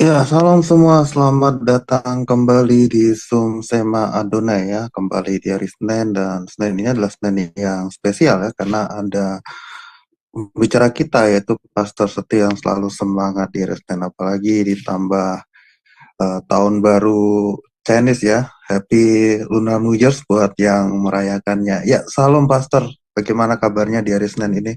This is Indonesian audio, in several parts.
Ya, salam semua. Selamat datang kembali di Zoom Sema Adonai ya. Kembali di hari Senin dan Senin ini adalah Senin yang spesial ya karena ada bicara kita yaitu Pastor Setia yang selalu semangat di hari Senin apalagi ditambah tahun baru Chinese ya. Happy Lunar New Year buat yang merayakannya. Ya, salam Pastor. Bagaimana kabarnya di hari Senin ini?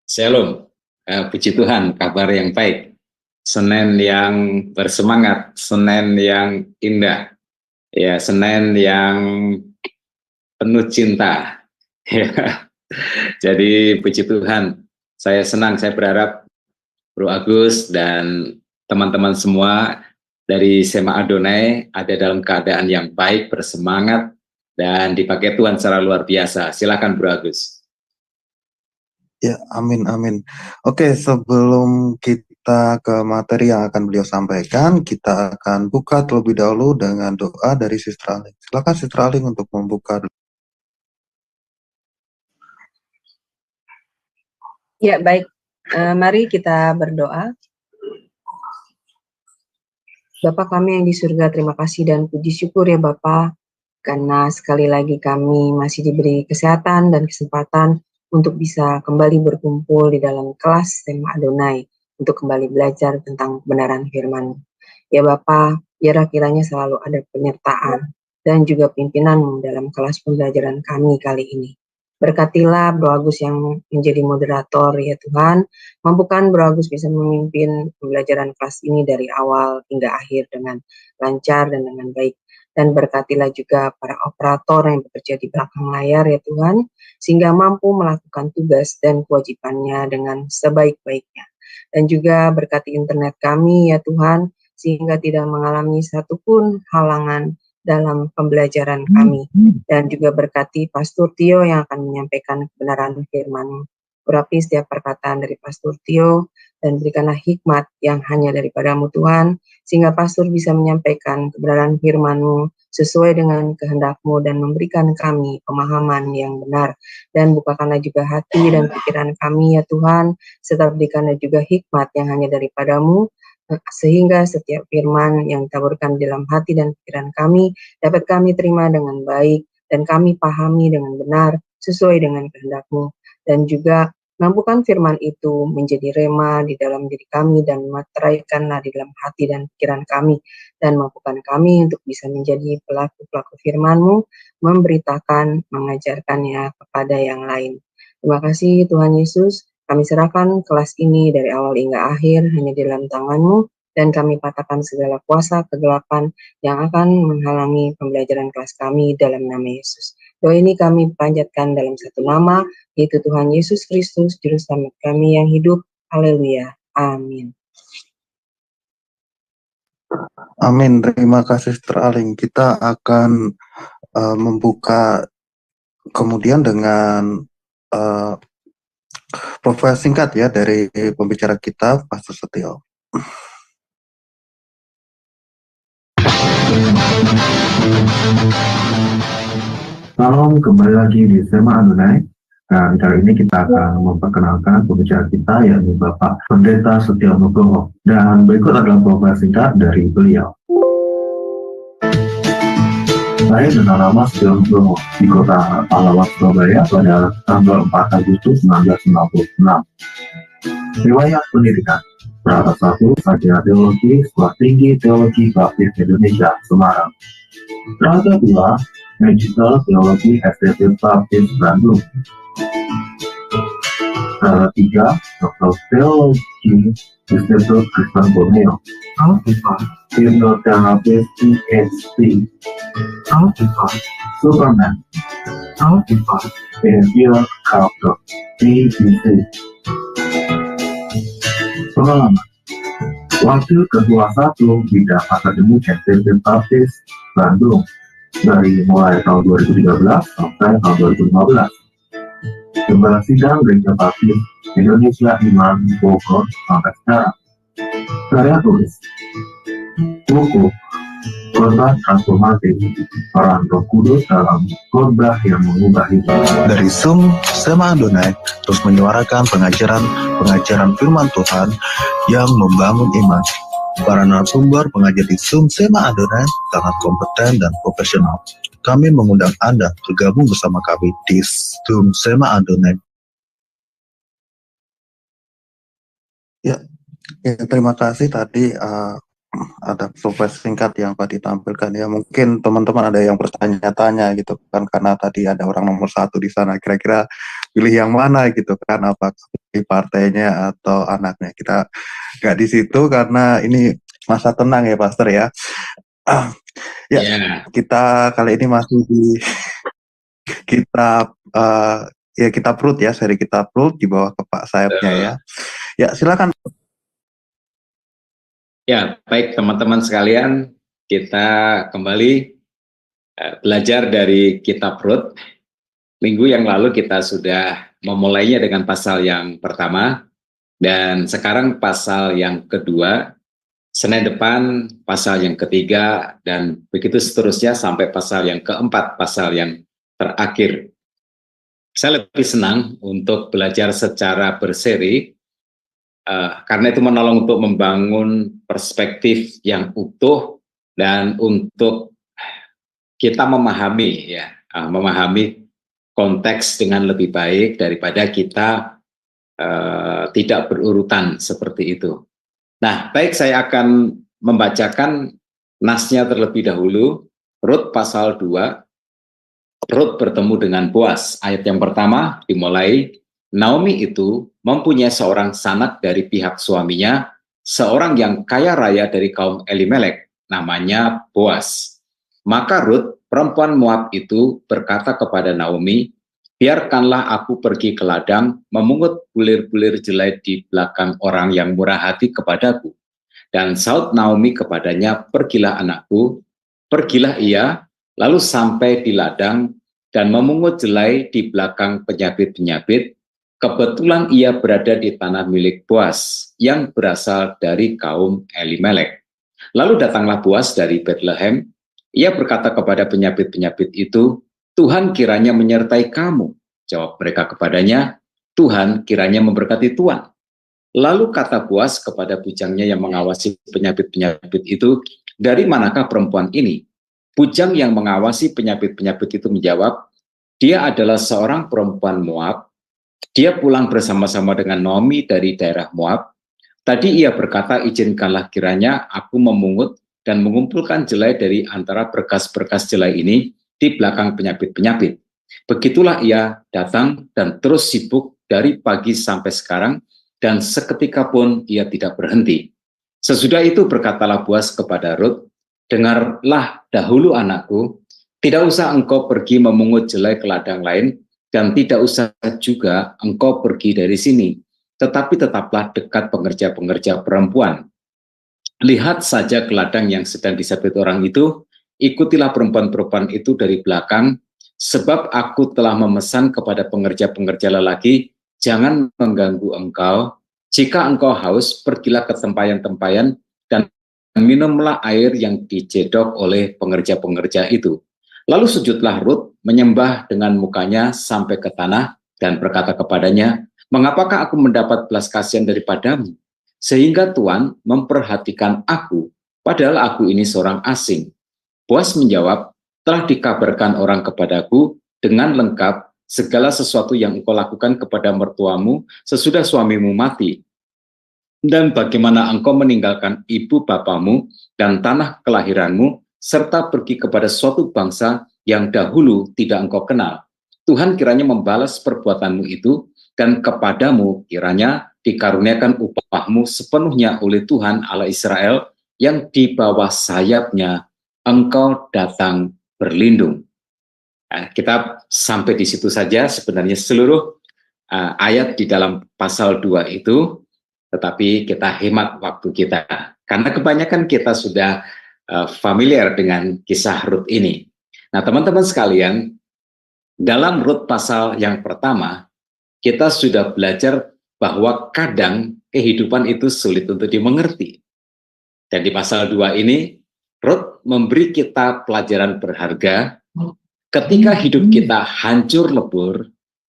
Shalom, puji Tuhan, kabar yang baik. Senin yang bersemangat, Senin yang indah, ya Senin yang penuh cinta. Ya. Jadi puji Tuhan, saya senang, saya berharap Bro Agus dan teman-teman semua dari Sema Adonai ada dalam keadaan yang baik, bersemangat, dan dipakai Tuhan secara luar biasa. Silakan Bro Agus. Ya, amin, amin. Oke, sebelum kita ke materi yang akan beliau sampaikan, kita akan buka terlebih dahulu dengan doa dari Sister Aling. Silakan Sister Aling untuk membuka. Ya, baik. Mari kita berdoa. Bapa kami yang di surga, terima kasih dan puji syukur ya Bapa, karena sekali lagi kami masih diberi kesehatan dan kesempatan untuk bisa kembali berkumpul di dalam kelas Sema Adonai untuk kembali belajar tentang kebenaran firman. Ya Bapa, biarlah kiranya selalu ada penyertaan dan juga pimpinan dalam kelas pembelajaran kami kali ini. Berkatilah Bro Agus yang menjadi moderator ya Tuhan, mampukan Bro Agus bisa memimpin pembelajaran kelas ini dari awal hingga akhir dengan lancar dan dengan baik. Dan berkatilah juga para operator yang bekerja di belakang layar ya Tuhan, sehingga mampu melakukan tugas dan kewajibannya dengan sebaik-baiknya. Dan juga berkati internet kami ya Tuhan, sehingga tidak mengalami satupun halangan dalam pembelajaran kami. Dan juga berkati Pastor Tio yang akan menyampaikan kebenaran firman-Mu. Urapi setiap perkataan dari Pastor Tio, dan berikanlah hikmat yang hanya daripada-Mu Tuhan, sehingga pastor bisa menyampaikan kebenaran firman-Mu sesuai dengan kehendak-Mu dan memberikan kami pemahaman yang benar. Dan bukakanlah juga hati dan pikiran kami ya Tuhan, serta berikanlah juga hikmat yang hanya daripada-Mu, sehingga setiap firman yang ditaburkan dalam hati dan pikiran kami dapat kami terima dengan baik dan kami pahami dengan benar sesuai dengan kehendak-Mu. Dan juga mampukan firman itu menjadi rema di dalam diri kami dan materaikanlah di dalam hati dan pikiran kami, dan mampukan kami untuk bisa menjadi pelaku-pelaku firman-Mu, memberitakan, mengajarkannya kepada yang lain. Terima kasih Tuhan Yesus, kami serahkan kelas ini dari awal hingga akhir hanya di dalam tangan-Mu, dan kami patahkan segala kuasa kegelapan yang akan menghalangi pembelajaran kelas kami dalam nama Yesus. Doa ini kami panjatkan dalam satu nama, yaitu Tuhan Yesus Kristus, Juru Selamat kami yang hidup. Haleluya. Amin. Amin. Terima kasih Sister Aling. Kita akan membuka kemudian dengan profil singkat ya dari pembicara kita, Pastor Setio. Salam, kembali lagi di Sema Adonai. Dan kali ini kita akan memperkenalkan pembicara kita, yaitu Bapak Pendeta Setia Nugroho. Dan berikut adalah profil singkat dari beliau. Saya dengan nama Setia Nugroho di kota Pahlawan, Surabaya pada tanggal 4 Agustus 1996. Riwayat pendidikan: Strata 1, Sarjana Teologi, Sekolah Tinggi Teologi Baptis Indonesia, Semarang. Strata 2, Magister Teologi STT Baptis Bandung. Strata 3, Doktor Teologi Institut Kristen Borneo. Hipnoterapis PhD. Superman. Behavior Culture BBC. Pengalaman: Wakil Ketua 1 Bidang Akademik STT Baptis Bandung dari mulai tahun 2013 sampai tahun 2015. Gembala Sidang Gereja Baptis Indonesia Iman Bogor sampai sekarang. Karya tulis: buku Korban Transformasi, Peran Roh Kudus dalam Khotbah yang Mengubah Hidup. Dari Zoom Sema Adonai terus menyuarakan pengajaran firman Tuhan yang membangun iman. Para narasumber pengajar di Zoom Sema Adonai sangat kompeten dan profesional. Kami mengundang Anda bergabung bersama kami di Zoom Sema Adonai. Ya, terima kasih tadi ada surprise singkat yang Pak ditampilkan ya. Mungkin teman-teman ada yang bertanya-tanya gitu kan, karena tadi ada orang nomor 1 di sana. Kira-kira pilih yang mana gitu kan, apakah pilih partainya atau anaknya. Kita nggak di situ karena ini masa tenang ya, Pastor ya. Kita kali ini masih di kitab kitab Rut ya, seri kitab Rut di bawah kepak sayapnya ya. Ya, silakan. Ya, baik teman-teman sekalian, kita kembali belajar dari kitab Rut. Minggu yang lalu kita sudah memulainya dengan pasal yang pertama, dan sekarang pasal yang kedua, Senin depan pasal yang ketiga, dan begitu seterusnya sampai pasal yang keempat, pasal yang terakhir. Saya lebih senang untuk belajar secara berseri, karena itu menolong untuk membangun perspektif yang utuh dan untuk kita memahami memahami konteks dengan lebih baik daripada kita tidak berurutan seperti itu. Nah, baik, saya akan membacakan nasnya terlebih dahulu. Rut pasal 2, Rut bertemu dengan Boas. Ayat yang pertama dimulai, Naomi itu mempunyai seorang sanak dari pihak suaminya, seorang yang kaya raya dari kaum Elimelek, namanya Boas. Maka Rut, perempuan Moab itu, berkata kepada Naomi, biarkanlah aku pergi ke ladang, memungut bulir-bulir jelai di belakang orang yang murah hati kepadaku. Dan saud Naomi kepadanya, pergilah anakku. Pergilah ia, lalu sampai di ladang, dan memungut jelai di belakang penyabit-penyabit. Kebetulan ia berada di tanah milik Boas yang berasal dari kaum Elimelek. Lalu datanglah Boas dari Bethlehem. Ia berkata kepada penyabit-penyabit itu, Tuhan kiranya menyertai kamu. Jawab mereka kepadanya, Tuhan kiranya memberkati Tuan. Lalu kata Boas kepada bujangnya yang mengawasi penyabit-penyabit itu, dari manakah perempuan ini? Bujang yang mengawasi penyabit-penyabit itu menjawab, dia adalah seorang perempuan Moab. Dia pulang bersama-sama dengan Naomi dari daerah Moab. Tadi ia berkata, izinkanlah kiranya aku memungut dan mengumpulkan jelai dari antara berkas-berkas jelai ini di belakang penyabit-penyabit. Begitulah ia datang dan terus sibuk dari pagi sampai sekarang, dan seketika pun ia tidak berhenti. Sesudah itu berkatalah Boas kepada Rut, dengarlah dahulu anakku, tidak usah engkau pergi memungut jelai ke ladang lain, dan tidak usah juga engkau pergi dari sini, tetapi tetaplah dekat pengerja-pengerja perempuan. Lihat saja ke ladang yang sedang disabit orang itu, ikutilah perempuan-perempuan itu dari belakang, sebab aku telah memesan kepada pengerja-pengerja lelaki, jangan mengganggu engkau. Jika engkau haus, pergilah ke tempayan-tempayan dan minumlah air yang dijedok oleh pengerja-pengerja itu. Lalu sujudlah Rut, menyembah dengan mukanya sampai ke tanah, dan berkata kepadanya, mengapakah aku mendapat belas kasihan daripadamu? Sehingga Tuhan memperhatikan aku, padahal aku ini seorang asing. Boas menjawab, telah dikabarkan orang kepadaku dengan lengkap segala sesuatu yang engkau lakukan kepada mertuamu sesudah suamimu mati, dan bagaimana engkau meninggalkan ibu bapamu dan tanah kelahiranmu, serta pergi kepada suatu bangsa yang dahulu tidak engkau kenal. Tuhan kiranya membalas perbuatanmu itu, dan kepadamu kiranya dikaruniakan upahmu sepenuhnya oleh Tuhan Allah Israel, yang di bawah sayapnya engkau datang berlindung. Nah, kita sampai di situ saja sebenarnya seluruh ayat di dalam pasal 2 itu, tetapi kita hemat waktu kita, karena kebanyakan kita sudah familiar dengan kisah Rut ini. Nah, teman-teman sekalian, dalam Rut pasal yang pertama, kita sudah belajar bahwa kadang kehidupan itu sulit untuk dimengerti. Dan di pasal 2 ini, Rut memberi kita pelajaran berharga ketika hidup kita hancur lebur.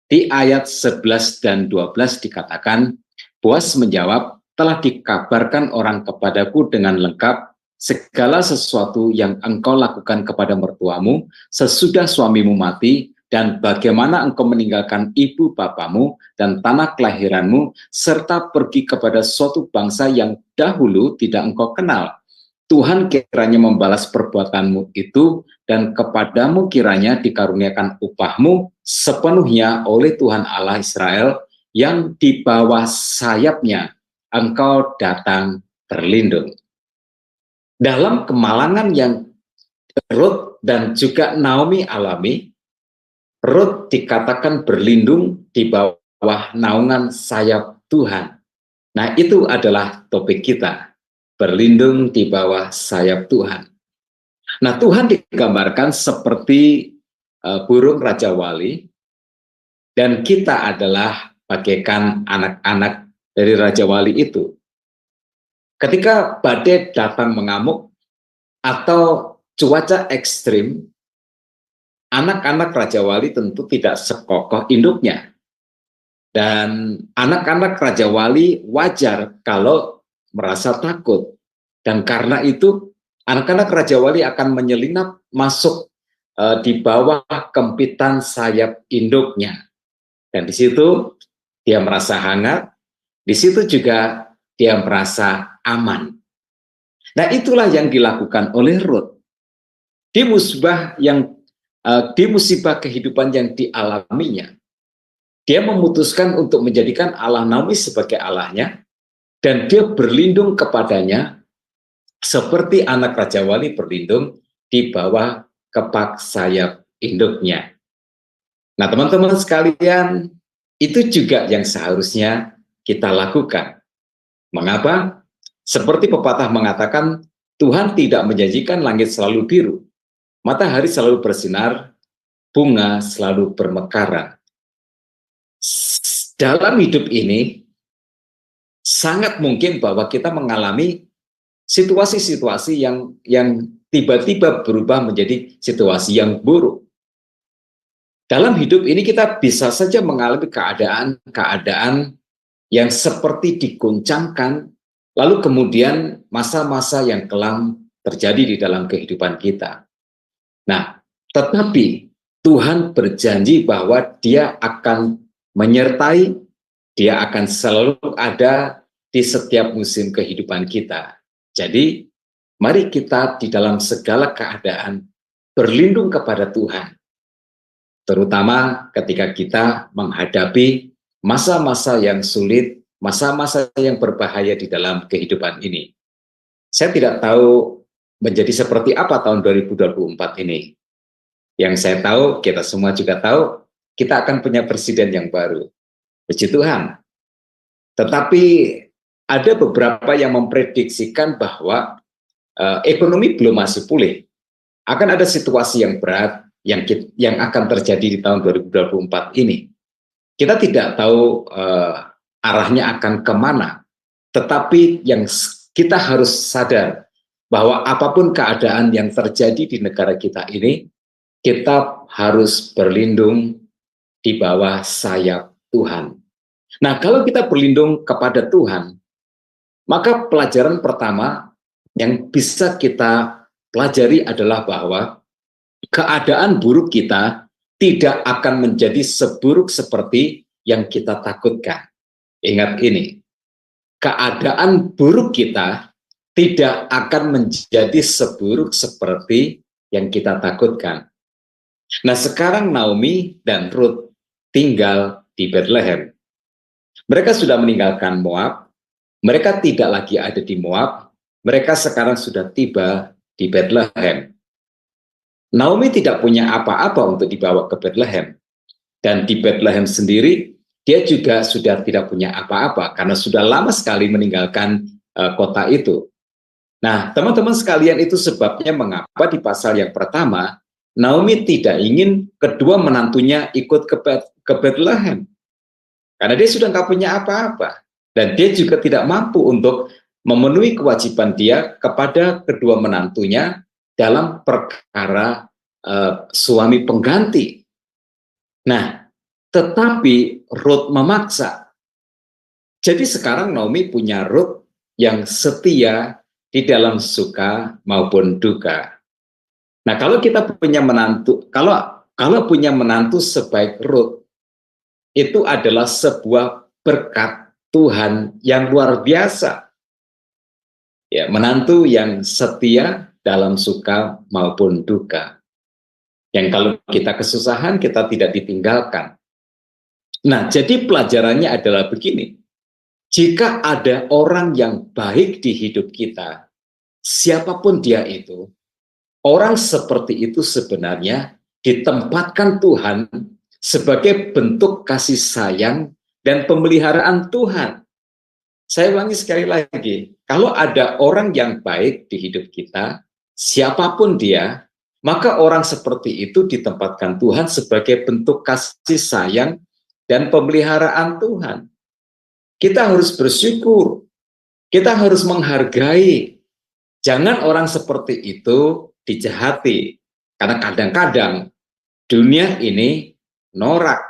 Di ayat 11 dan 12 dikatakan, Boas menjawab, telah dikabarkan orang kepadaku dengan lengkap segala sesuatu yang engkau lakukan kepada mertuamu sesudah suamimu mati, dan bagaimana engkau meninggalkan ibu bapamu dan tanah kelahiranmu, serta pergi kepada suatu bangsa yang dahulu tidak engkau kenal. Tuhan kiranya membalas perbuatanmu itu, dan kepadamu kiranya dikaruniakan upahmu sepenuhnya oleh Tuhan Allah Israel, yang di bawah sayapnya engkau datang berlindung. Dalam kemalangan yang Ruth dan juga Naomi alami, Ruth dikatakan berlindung di bawah naungan sayap Tuhan. Nah, itu adalah topik kita, berlindung di bawah sayap Tuhan. Nah, Tuhan digambarkan seperti burung Raja Wali, dan kita adalah bagaikan anak-anak dari Raja Wali itu. Ketika badai datang mengamuk atau cuaca ekstrim, anak-anak Raja Wali tentu tidak sekokoh induknya. Dan anak-anak Raja Wali wajar kalau merasa takut. Dan karena itu, anak-anak Raja Wali akan menyelinap masuk di bawah kempitan sayap induknya. Dan di situ dia merasa hangat, di situ juga dia merasa aman. Nah, itulah yang dilakukan oleh Ruth. Di musibah kehidupan yang dialaminya, dia memutuskan untuk menjadikan Allah Naomi sebagai Allahnya, dan dia berlindung kepadanya seperti anak Raja Wali berlindung di bawah kepak sayap induknya. Nah, teman-teman sekalian, itu juga yang seharusnya kita lakukan. Mengapa? Seperti pepatah mengatakan, Tuhan tidak menjanjikan langit selalu biru, matahari selalu bersinar, bunga selalu bermekaran. Dalam hidup ini, sangat mungkin bahwa kita mengalami situasi-situasi yang tiba-tiba berubah menjadi situasi yang buruk. Dalam hidup ini kita bisa saja mengalami keadaan yang seperti diguncangkan, lalu kemudian masa-masa yang kelam terjadi di dalam kehidupan kita. Nah, tetapi Tuhan berjanji bahwa Dia akan menyertai, Dia akan selalu ada di setiap musim kehidupan kita. Jadi, mari kita di dalam segala keadaan berlindung kepada Tuhan, terutama ketika kita menghadapi masa-masa yang sulit, masa-masa yang berbahaya di dalam kehidupan ini. Saya tidak tahu menjadi seperti apa tahun 2024 ini. Yang saya tahu, kita semua juga tahu, kita akan punya presiden yang baru. Puji Tuhan. Tetapi ada beberapa yang memprediksikan bahwa ekonomi belum masih pulih. Akan ada situasi yang berat yang akan terjadi di tahun 2024 ini. Kita tidak tahu arahnya akan kemana, tetapi yang kita harus sadar bahwa apapun keadaan yang terjadi di negara kita ini, kita harus berlindung di bawah sayap Tuhan. Nah, kalau kita berlindung kepada Tuhan, maka pelajaran pertama yang bisa kita pelajari adalah bahwa keadaan buruk kita tidak akan menjadi seburuk seperti yang kita takutkan. Ingat ini, keadaan buruk kita tidak akan menjadi seburuk seperti yang kita takutkan. Nah, sekarang Naomi dan Ruth tinggal di Bethlehem. Mereka sudah meninggalkan Moab, mereka tidak lagi ada di Moab, mereka sekarang sudah tiba di Bethlehem. Naomi tidak punya apa-apa untuk dibawa ke Bethlehem. Dan di Bethlehem sendiri, dia juga sudah tidak punya apa-apa, karena sudah lama sekali meninggalkan kota itu. Nah, teman-teman sekalian, itu sebabnya mengapa di pasal yang pertama, Naomi tidak ingin kedua menantunya ikut ke Bethlehem. Karena dia sudah nggak punya apa-apa. Dan dia juga tidak mampu untuk memenuhi kewajiban dia kepada kedua menantunya dalam perkara suami pengganti. Nah, tetapi Ruth memaksa. Jadi sekarang Naomi punya Ruth yang setia di dalam suka maupun duka. Nah, kalau kita punya menantu, kalau punya menantu sebaik Ruth, itu adalah sebuah berkat Tuhan yang luar biasa. Ya, menantu yang setia dalam suka maupun duka. Yang kalau kita kesusahan, kita tidak ditinggalkan. Nah, jadi pelajarannya adalah begini. Jika ada orang yang baik di hidup kita, siapapun dia itu, orang seperti itu sebenarnya ditempatkan Tuhan sebagai bentuk kasih sayang dan pemeliharaan Tuhan. Saya ulangi sekali lagi, kalau ada orang yang baik di hidup kita, siapapun dia, maka orang seperti itu ditempatkan Tuhan sebagai bentuk kasih sayang dan pemeliharaan Tuhan. Kita harus bersyukur, kita harus menghargai. Jangan orang seperti itu dijahati, karena kadang-kadang dunia ini norak,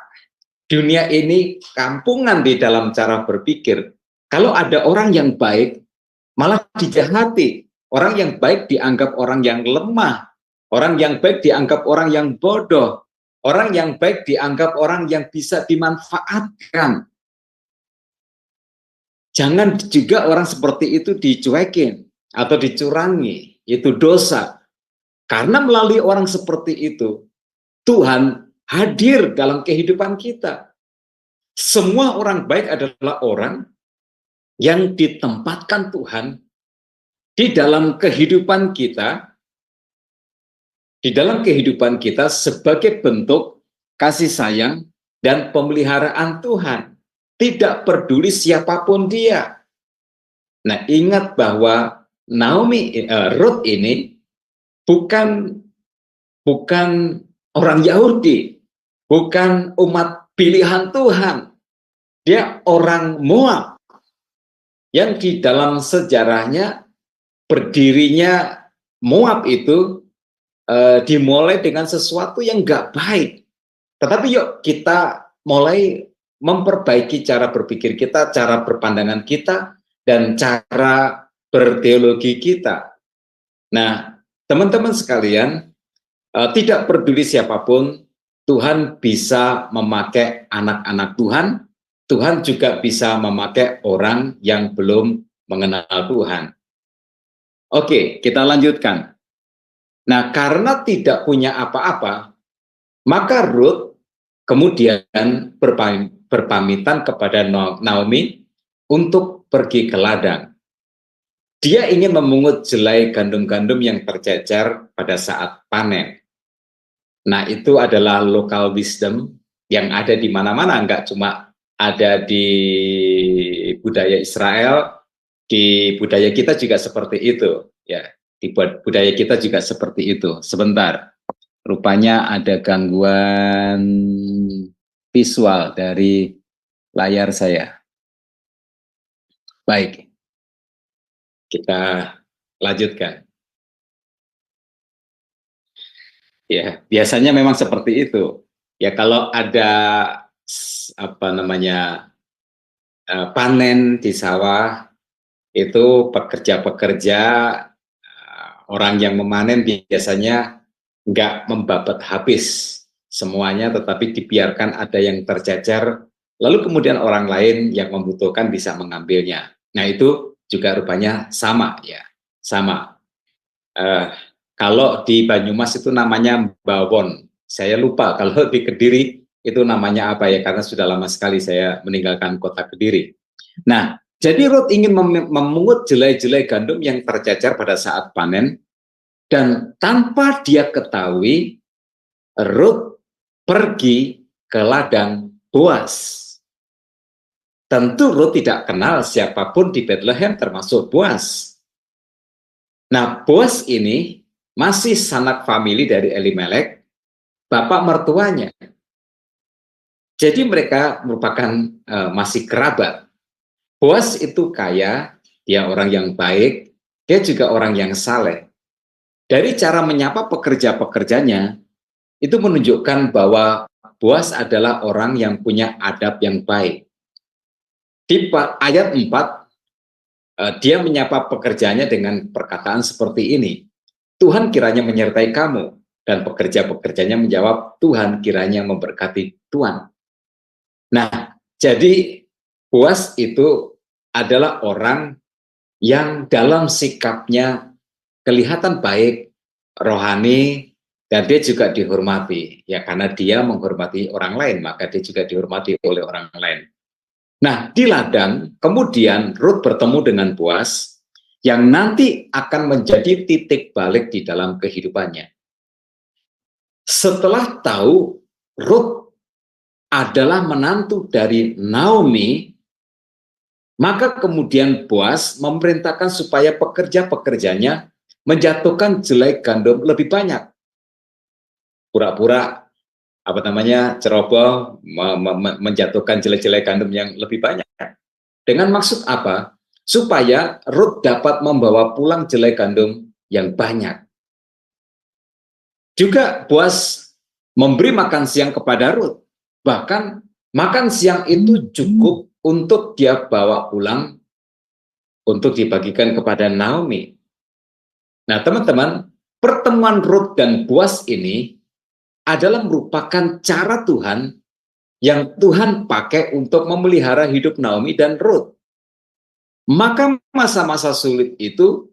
dunia ini kampungan di dalam cara berpikir. Kalau ada orang yang baik, malah dijahati. Orang yang baik dianggap orang yang lemah. Orang yang baik dianggap orang yang bodoh. Orang yang baik dianggap orang yang bisa dimanfaatkan. Jangan juga orang seperti itu dicuekin atau dicurangi. Itu dosa. Karena melalui orang seperti itu, Tuhan hadir dalam kehidupan kita. Semua orang baik adalah orang yang ditempatkan Tuhan di dalam kehidupan kita, sebagai bentuk kasih sayang dan pemeliharaan Tuhan. Tidak peduli siapapun dia. Nah, ingat bahwa Ruth ini bukan orang Yahudi, bukan umat pilihan Tuhan. Dia orang Moab yang di dalam sejarahnya berdirinya Moab itu dimulai dengan sesuatu yang nggak baik. Tetapi yuk kita mulai memperbaiki cara berpikir kita, cara berpandangan kita, dan cara berteologi kita. Nah, teman-teman sekalian, tidak peduli siapapun, Tuhan bisa memakai anak-anak Tuhan. Tuhan juga bisa memakai orang yang belum mengenal Tuhan. Oke, kita lanjutkan. Nah, karena tidak punya apa-apa, maka Ruth kemudian berpamitan kepada Naomi untuk pergi ke ladang. Dia ingin memungut jelai gandum-gandum yang tercecer pada saat panen. Nah, itu adalah local wisdom yang ada di mana-mana, enggak cuma ada di budaya Israel, di budaya kita juga seperti itu, ya. Di budaya kita juga seperti itu. Sebentar, rupanya ada gangguan visual dari layar saya. Baik, kita lanjutkan. Ya, biasanya memang seperti itu. Ya, kalau ada panen di sawah, itu pekerja-pekerja, orang yang memanen biasanya nggak membabat habis semuanya, tetapi dibiarkan ada yang tercecer, lalu kemudian orang lain yang membutuhkan bisa mengambilnya. Nah, itu juga rupanya sama, ya, sama. Kalau di Banyumas itu namanya bawon. Saya lupa kalau di Kediri itu namanya apa ya, karena sudah lama sekali saya meninggalkan kota Kediri. Nah, jadi Ruth ingin memungut jelai-jelai gandum yang tercecer pada saat panen, dan tanpa dia ketahui, Ruth pergi ke ladang Boas. Tentu Ruth tidak kenal siapapun di Bethlehem termasuk Boas. Nah, Boas ini masih sanak famili dari Elimelek, bapak mertuanya. Jadi mereka merupakan masih kerabat. Boas itu kaya, dia orang yang baik, dia juga orang yang saleh. Dari cara menyapa pekerja-pekerjanya, itu menunjukkan bahwa Boas adalah orang yang punya adab yang baik. Di ayat 4, dia menyapa pekerjaannya dengan perkataan seperti ini. Tuhan kiranya menyertai kamu. Dan pekerja-pekerjanya menjawab, Tuhan kiranya memberkati Tuhan. Nah, jadi Boas itu adalah orang yang dalam sikapnya kelihatan baik, rohani, dan dia juga dihormati. Ya, karena dia menghormati orang lain, maka dia juga dihormati oleh orang lain. Nah, di ladang, kemudian Rut bertemu dengan Boas, yang nanti akan menjadi titik balik di dalam kehidupannya. Setelah tahu Rut adalah menantu dari Naomi, maka kemudian Boas memerintahkan supaya pekerja-pekerjanya menjatuhkan jelai gandum lebih banyak. Pura-pura ceroboh, menjatuhkan jelai-jelai gandum yang lebih banyak. Dengan maksud apa? Supaya Rut dapat membawa pulang jelai gandum yang banyak. Juga Boas memberi makan siang kepada Rut. Bahkan makan siang itu cukup untuk dia bawa pulang untuk dibagikan kepada Naomi. Nah, teman-teman, pertemuan Rut dan Boas ini adalah merupakan cara Tuhan yang Tuhan pakai untuk memelihara hidup Naomi dan Rut. Maka masa-masa sulit itu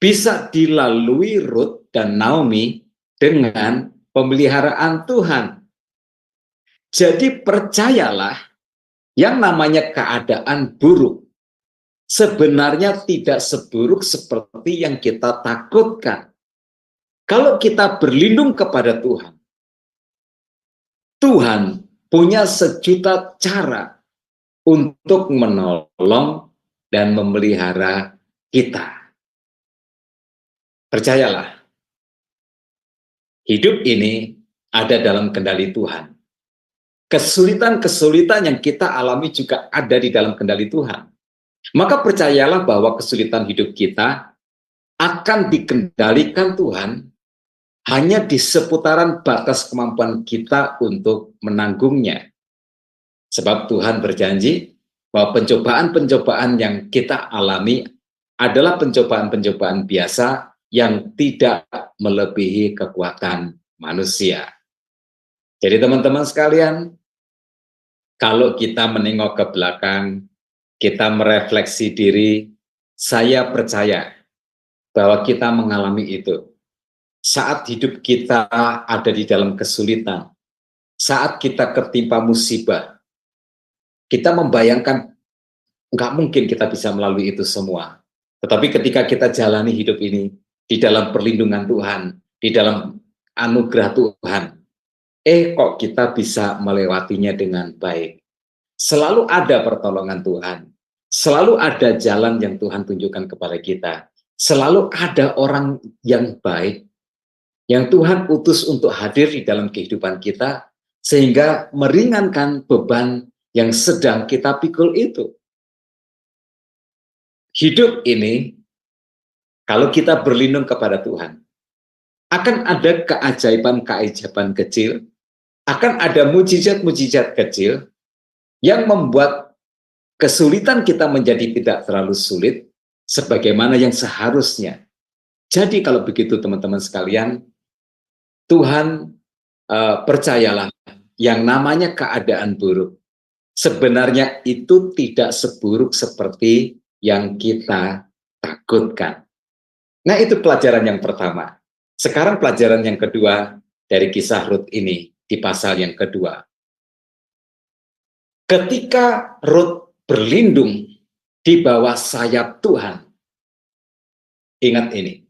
bisa dilalui Rut dan Naomi dengan pemeliharaan Tuhan. Jadi percayalah, yang namanya keadaan buruk sebenarnya tidak seburuk seperti yang kita takutkan. Kalau kita berlindung kepada Tuhan, Tuhan punya sejuta cara untuk menolong dan memelihara kita. Percayalah, hidup ini ada dalam kendali Tuhan. Kesulitan-kesulitan yang kita alami juga ada di dalam kendali Tuhan. Maka percayalah bahwa kesulitan hidup kita akan dikendalikan Tuhan hanya di seputaran batas kemampuan kita untuk menanggungnya. Sebab Tuhan berjanji bahwa pencobaan-pencobaan yang kita alami adalah pencobaan-pencobaan biasa yang tidak melebihi kekuatan manusia. Jadi teman-teman sekalian, kalau kita menengok ke belakang, kita merefleksi diri, saya percaya bahwa kita mengalami itu. Saat hidup kita ada di dalam kesulitan, saat kita ketimpa musibah, kita membayangkan nggak mungkin kita bisa melalui itu semua. Tetapi ketika kita jalani hidup ini di dalam perlindungan Tuhan, di dalam anugerah Tuhan, kok kita bisa melewatinya dengan baik. Selalu ada pertolongan Tuhan. Selalu ada jalan yang Tuhan tunjukkan kepada kita. Selalu ada orang yang baik yang Tuhan utus untuk hadir di dalam kehidupan kita sehingga meringankan beban yang sedang kita pikul itu. Hidup ini, kalau kita berlindung kepada Tuhan, akan ada keajaiban-keajaiban kecil, akan ada mujizat-mujizat kecil yang membuat kesulitan kita menjadi tidak terlalu sulit sebagaimana yang seharusnya. Jadi kalau begitu teman-teman sekalian, Tuhan percayalah, yang namanya keadaan buruk sebenarnya itu tidak seburuk seperti yang kita takutkan. Nah, itu pelajaran yang pertama. Sekarang pelajaran yang kedua dari kisah Rut ini di pasal yang kedua. Ketika Rut berlindung di bawah sayap Tuhan, ingat ini,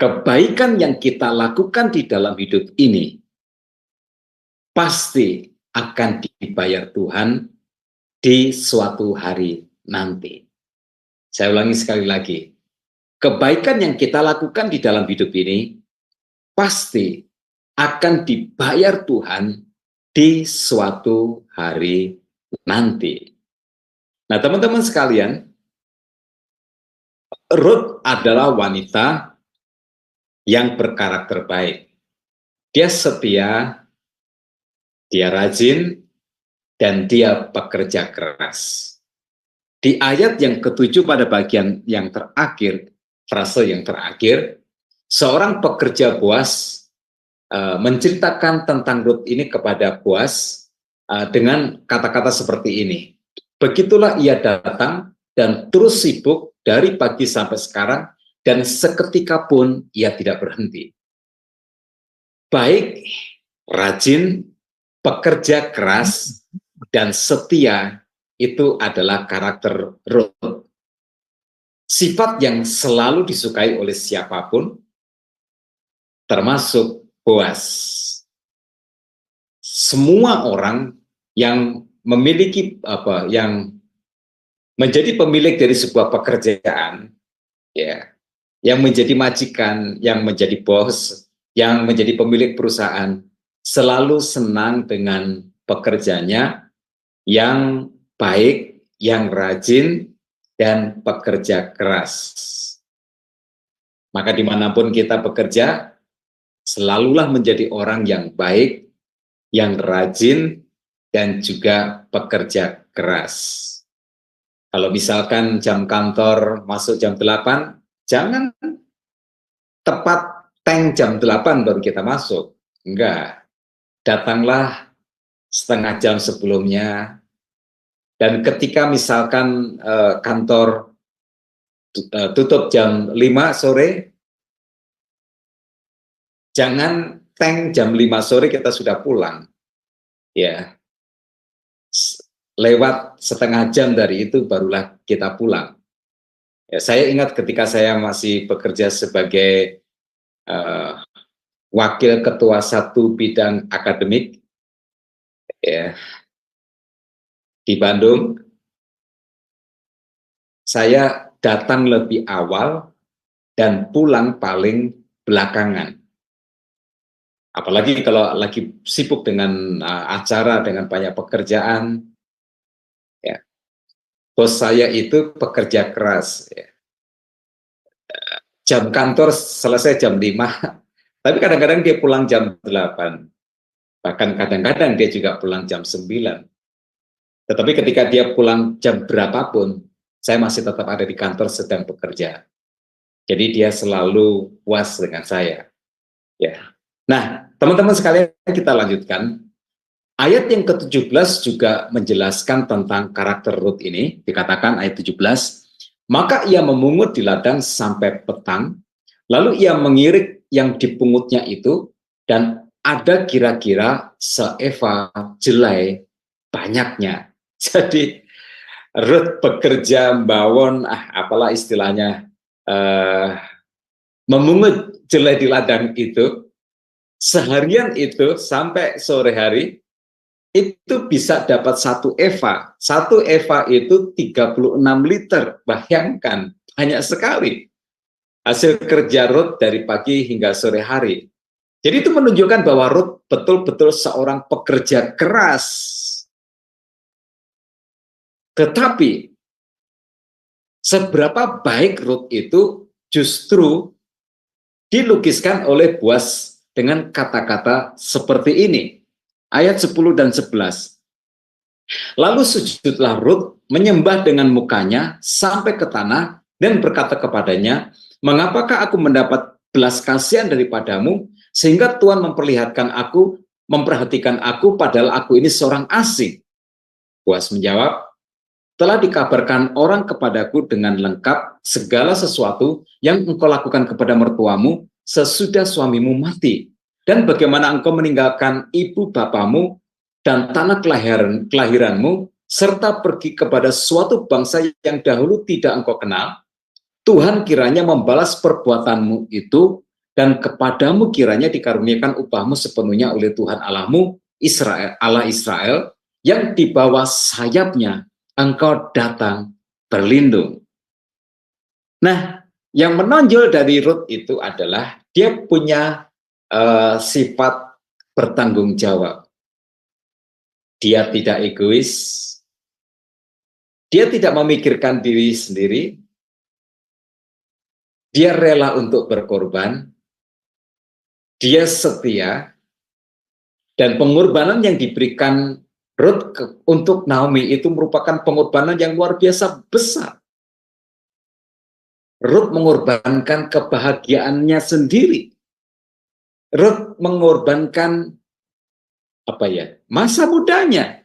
kebaikan yang kita lakukan di dalam hidup ini pasti akan dibayar Tuhan di suatu hari nanti. Saya ulangi sekali lagi, kebaikan yang kita lakukan di dalam hidup ini pasti akan dibayar Tuhan di suatu hari nanti. Nah, teman-teman sekalian, Rut adalah wanita yang berkarakter baik. Dia setia, dia rajin, dan dia pekerja keras. di ayat yang ke-7 pada bagian yang terakhir, frase yang terakhir, seorang pekerja Boaz menceritakan tentang Rut ini kepada Boaz dengan kata-kata seperti ini. Begitulah ia datang dan terus sibuk dari pagi sampai sekarang, dan seketika pun ia tidak berhenti. Baik, rajin, pekerja keras, dan setia itu adalah karakter Rut. Sifat yang selalu disukai oleh siapapun, termasuk Boaz. Semua orang yang memiliki yang menjadi pemilik dari sebuah pekerjaan, ya, yang menjadi majikan, yang menjadi bos, yang menjadi pemilik perusahaan, selalu senang dengan pekerjanya yang baik, yang rajin, dan pekerja keras. Maka dimanapun kita bekerja, selalulah menjadi orang yang baik, yang rajin, dan juga pekerja keras. Kalau misalkan jam kantor masuk jam 8, jangan tepat tank jam 8 baru kita masuk. Enggak. Datanglah setengah jam sebelumnya. Dan ketika misalkan kantor tutup jam 5 sore, jangan tank jam 5 sore kita sudah pulang. Ya. Lewat setengah jam dari itu barulah kita pulang. Ya, saya ingat ketika saya masih bekerja sebagai wakil ketua satu bidang akademik, ya, di Bandung, saya datang lebih awal dan pulang paling belakangan. Apalagi kalau lagi sibuk dengan acara, dengan banyak pekerjaan. Ya. Bos saya itu pekerja keras. Ya. Jam kantor selesai jam 5, tapi kadang-kadang dia pulang jam 8. Bahkan kadang-kadang dia juga pulang jam 9. Tetapi ketika dia pulang jam berapapun, saya masih tetap ada di kantor sedang bekerja. Jadi dia selalu puas dengan saya. Ya. Nah, teman-teman sekalian, kita lanjutkan. Ayat yang ke-17 juga menjelaskan tentang karakter Rut ini. Dikatakan ayat 17, maka ia memungut di ladang sampai petang, lalu ia mengirik yang dipungutnya itu, dan ada kira-kira seeva jelai banyaknya. Jadi Rut bekerja mbawon, apalah istilahnya, memungut jelai di ladang itu, seharian itu sampai sore hari, itu bisa dapat 1 eva. 1 eva itu 36 liter. Bayangkan, banyak sekali hasil kerja Rut dari pagi hingga sore hari. Jadi itu menunjukkan bahwa Rut betul-betul seorang pekerja keras. Tetapi seberapa baik Rut itu justru dilukiskan oleh Boaz dengan kata-kata seperti ini. Ayat 10 dan 11. Lalu sujudlah Rut menyembah dengan mukanya sampai ke tanah dan berkata kepadanya, mengapakah aku mendapat belas kasihan daripadamu sehingga Tuhan memperhatikan aku padahal aku ini seorang asing? Boaz menjawab, telah dikabarkan orang kepadaku dengan lengkap segala sesuatu yang engkau lakukan kepada mertuamu sesudah suamimu mati. Dan bagaimana engkau meninggalkan ibu bapamu dan tanah kelahiranmu, serta pergi kepada suatu bangsa yang dahulu tidak engkau kenal. Tuhan kiranya membalas perbuatanmu itu, dan kepadamu kiranya dikaruniakan upahmu sepenuhnya oleh Tuhan Allahmu, Allah Israel, yang di bawah sayapnya engkau datang berlindung. Nah, yang menonjol dari Rut itu adalah dia punya sifat bertanggung jawab. Dia tidak egois, dia tidak memikirkan diri sendiri, dia rela untuk berkorban, dia setia, dan pengorbanan yang diberikan Ruth untuk Naomi itu merupakan pengorbanan yang luar biasa besar. Ruth mengorbankan kebahagiaannya sendiri. Ruth mengorbankan masa mudanya.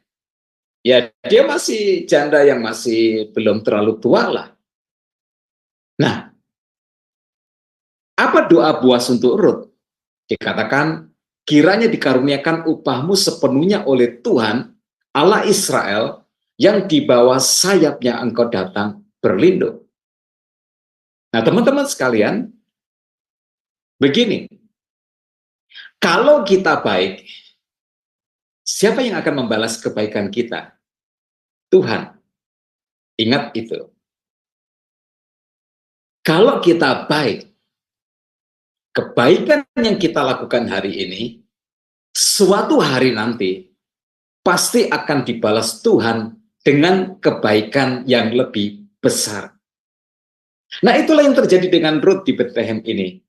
Ya, dia masih janda yang masih belum terlalu tua lah. Nah, apa doa Boas untuk Ruth? Dikatakan, kiranya dikaruniakan upahmu sepenuhnya oleh Tuhan, Allah Israel, yang di bawah sayapnya engkau datang berlindung. Nah, teman-teman sekalian, begini, kalau kita baik, siapa yang akan membalas kebaikan kita? Tuhan. Ingat itu. Kalau kita baik, kebaikan yang kita lakukan hari ini, suatu hari nanti, pasti akan dibalas Tuhan dengan kebaikan yang lebih besar. Nah, itulah yang terjadi dengan Ruth di Bethlehem ini.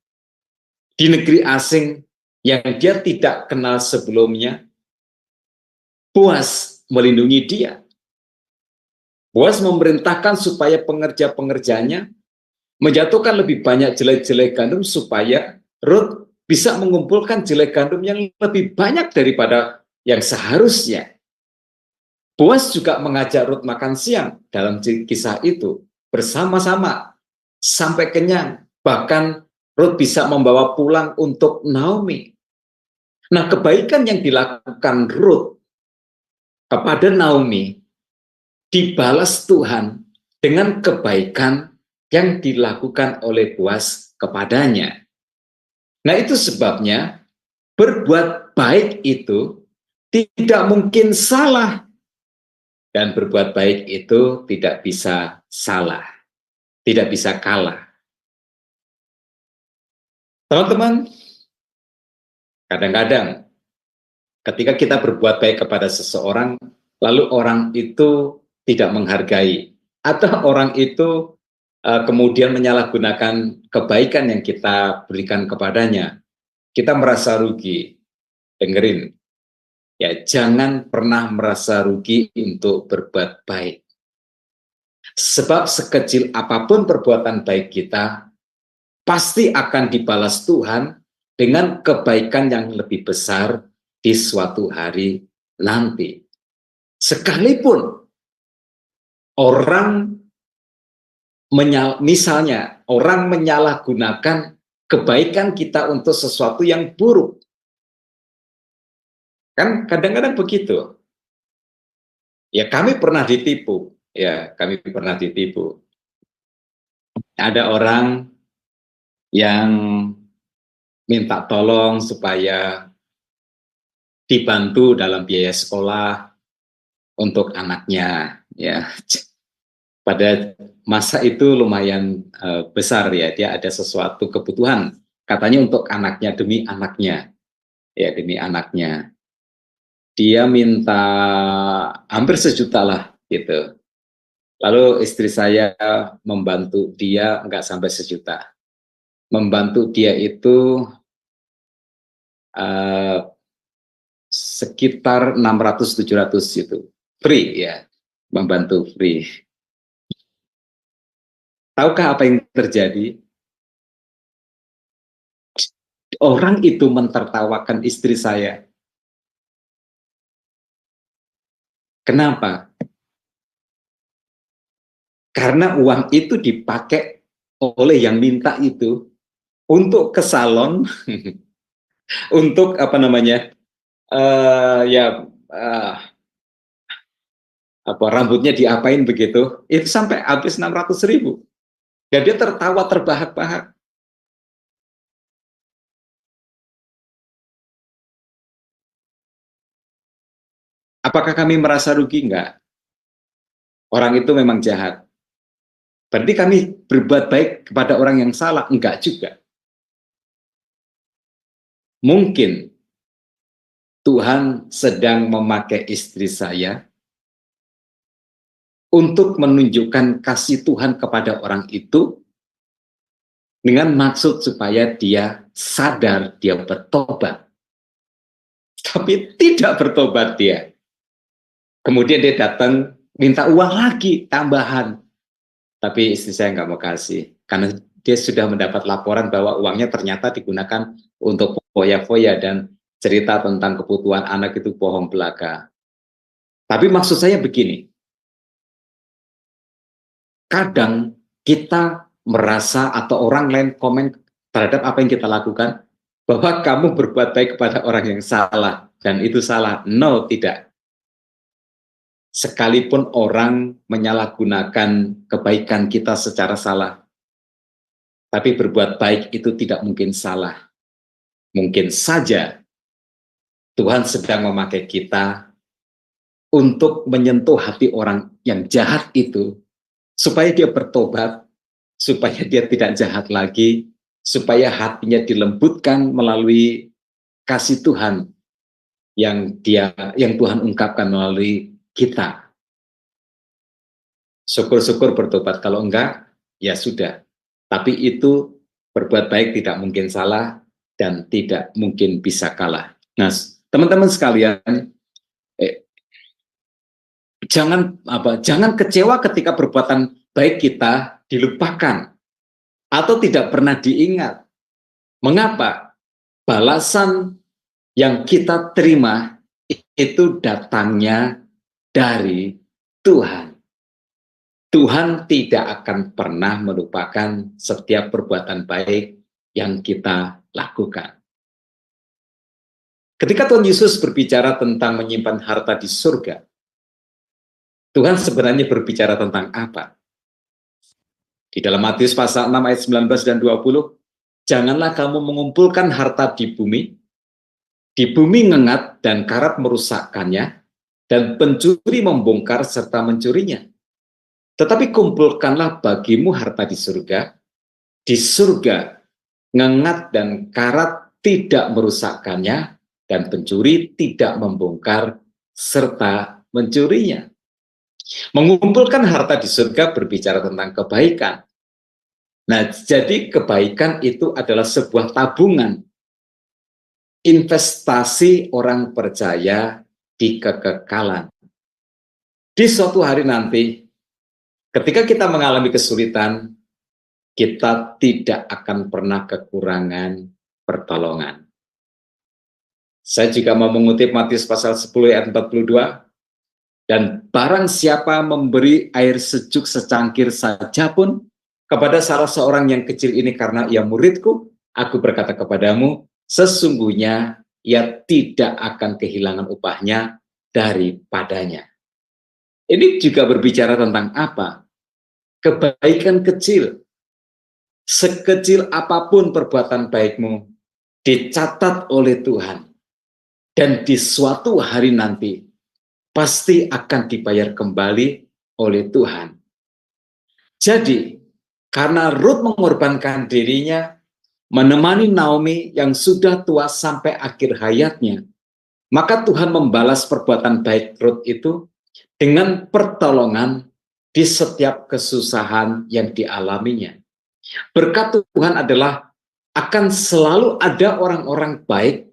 Di negeri asing yang dia tidak kenal sebelumnya, Boas melindungi dia. Boas memerintahkan supaya pengerja-pengerjanya menjatuhkan lebih banyak jelai-jelai gandum supaya Ruth bisa mengumpulkan jelai gandum yang lebih banyak daripada yang seharusnya. Boas juga mengajak Ruth makan siang dalam kisah itu bersama-sama sampai kenyang. Bahkan Ruth bisa membawa pulang untuk Naomi. Nah, kebaikan yang dilakukan Ruth kepada Naomi dibalas Tuhan dengan kebaikan yang dilakukan oleh Boas kepadanya. Nah, itu sebabnya berbuat baik itu tidak mungkin salah. Dan berbuat baik itu tidak bisa salah. Tidak bisa kalah. Teman-teman, kadang-kadang ketika kita berbuat baik kepada seseorang, lalu orang itu tidak menghargai, atau orang itu kemudian menyalahgunakan kebaikan yang kita berikan kepadanya, kita merasa rugi. Dengerin, ya, jangan pernah merasa rugi untuk berbuat baik. Sebab sekecil apapun perbuatan baik kita, pasti akan dibalas Tuhan dengan kebaikan yang lebih besar di suatu hari nanti. Sekalipun orang misalnya orang menyalahgunakan kebaikan kita untuk sesuatu yang buruk. Kan kadang-kadang begitu. Ya, kami pernah ditipu. Ada orang yang minta tolong supaya dibantu dalam biaya sekolah untuk anaknya, ya. Pada masa itu lumayan besar, ya, dia ada sesuatu kebutuhan, katanya untuk anaknya, demi anaknya, ya, demi anaknya. Dia minta hampir 1 juta lah, gitu. Lalu istri saya membantu dia nggak sampai 1 juta. Membantu dia itu sekitar 600-700 itu. Free, ya. Membantu free. Tahukah apa yang terjadi? Orang itu mentertawakan istri saya. Kenapa? Karena uang itu dipakai oleh yang minta itu untuk ke salon, untuk rambutnya diapain begitu, itu sampai habis 600.000. Dan dia tertawa terbahak-bahak. Apakah kami merasa rugi? Enggak. Orang itu memang jahat. Berarti kami berbuat baik kepada orang yang salah? Enggak juga. Mungkin Tuhan sedang memakai istri saya untuk menunjukkan kasih Tuhan kepada orang itu dengan maksud supaya dia sadar, dia bertobat. Tapi tidak bertobat dia. Kemudian dia datang minta uang lagi tambahan. Tapi istri saya nggak mau kasih. Karena dia sudah mendapat laporan bahwa uangnya ternyata digunakan untuk foya-foya dan cerita tentang kebutuhan anak itu bohong belaka. Tapi maksud saya begini. Kadang kita merasa atau orang lain komen terhadap apa yang kita lakukan, bahwa kamu berbuat baik kepada orang yang salah, dan itu salah. No, tidak. Sekalipun orang menyalahgunakan kebaikan kita secara salah, tapi berbuat baik itu tidak mungkin salah. Mungkin saja Tuhan sedang memakai kita untuk menyentuh hati orang yang jahat itu, supaya dia bertobat, supaya dia tidak jahat lagi, supaya hatinya dilembutkan melalui kasih Tuhan yang Tuhan ungkapkan melalui kita. Syukur-syukur bertobat, kalau enggak, ya sudah. Tapi itu berbuat baik tidak mungkin salah dan tidak mungkin bisa kalah. Nah, teman-teman sekalian, jangan kecewa ketika perbuatan baik kita dilupakan atau tidak pernah diingat. Mengapa? Balasan yang kita terima itu datangnya dari Tuhan. Tuhan tidak akan pernah melupakan setiap perbuatan baik yang kita lakukan. Ketika Tuhan Yesus berbicara tentang menyimpan harta di surga, Tuhan sebenarnya berbicara tentang apa? Di dalam Matius pasal 6 ayat 19 dan 20, janganlah kamu mengumpulkan harta di bumi ngengat dan karat merusakkannya, dan pencuri membongkar serta mencurinya. Tetapi kumpulkanlah bagimu harta di surga ngengat dan karat tidak merusakkannya, dan pencuri tidak membongkar serta mencurinya. Mengumpulkan harta di surga berbicara tentang kebaikan. Nah, jadi kebaikan itu adalah sebuah tabungan, investasi orang percaya di kekekalan. Di suatu hari nanti, ketika kita mengalami kesulitan, kita tidak akan pernah kekurangan pertolongan. Saya juga mau mengutip Matius pasal 10 ayat 42, dan barang siapa memberi air sejuk secangkir saja pun kepada salah seorang yang kecil ini karena ia muridku, aku berkata kepadamu, sesungguhnya ia tidak akan kehilangan upahnya daripadanya. Ini juga berbicara tentang apa? Kebaikan kecil. Sekecil apapun perbuatan baikmu, dicatat oleh Tuhan. Dan di suatu hari nanti, pasti akan dibayar kembali oleh Tuhan. Jadi, karena Ruth mengorbankan dirinya, menemani Naomi yang sudah tua sampai akhir hayatnya, maka Tuhan membalas perbuatan baik Ruth itu dengan pertolongan di setiap kesusahan yang dialaminya. Berkat Tuhan adalah akan selalu ada orang-orang baik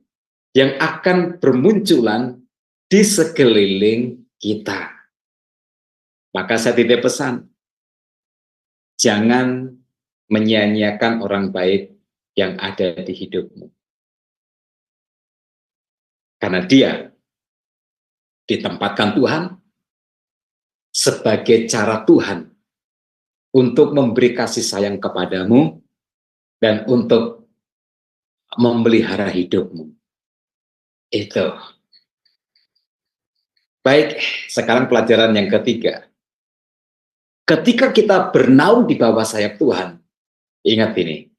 yang akan bermunculan di sekeliling kita. Maka saya titip pesan, jangan menyia-nyiakan orang baik yang ada di hidupmu. Karena dia ditempatkan Tuhan sebagai cara Tuhan untuk memberi kasih sayang kepadamu dan untuk memelihara hidupmu. Itu. Baik, sekarang pelajaran yang ketiga. Ketika kita bernaung di bawah sayap Tuhan, ingat ini,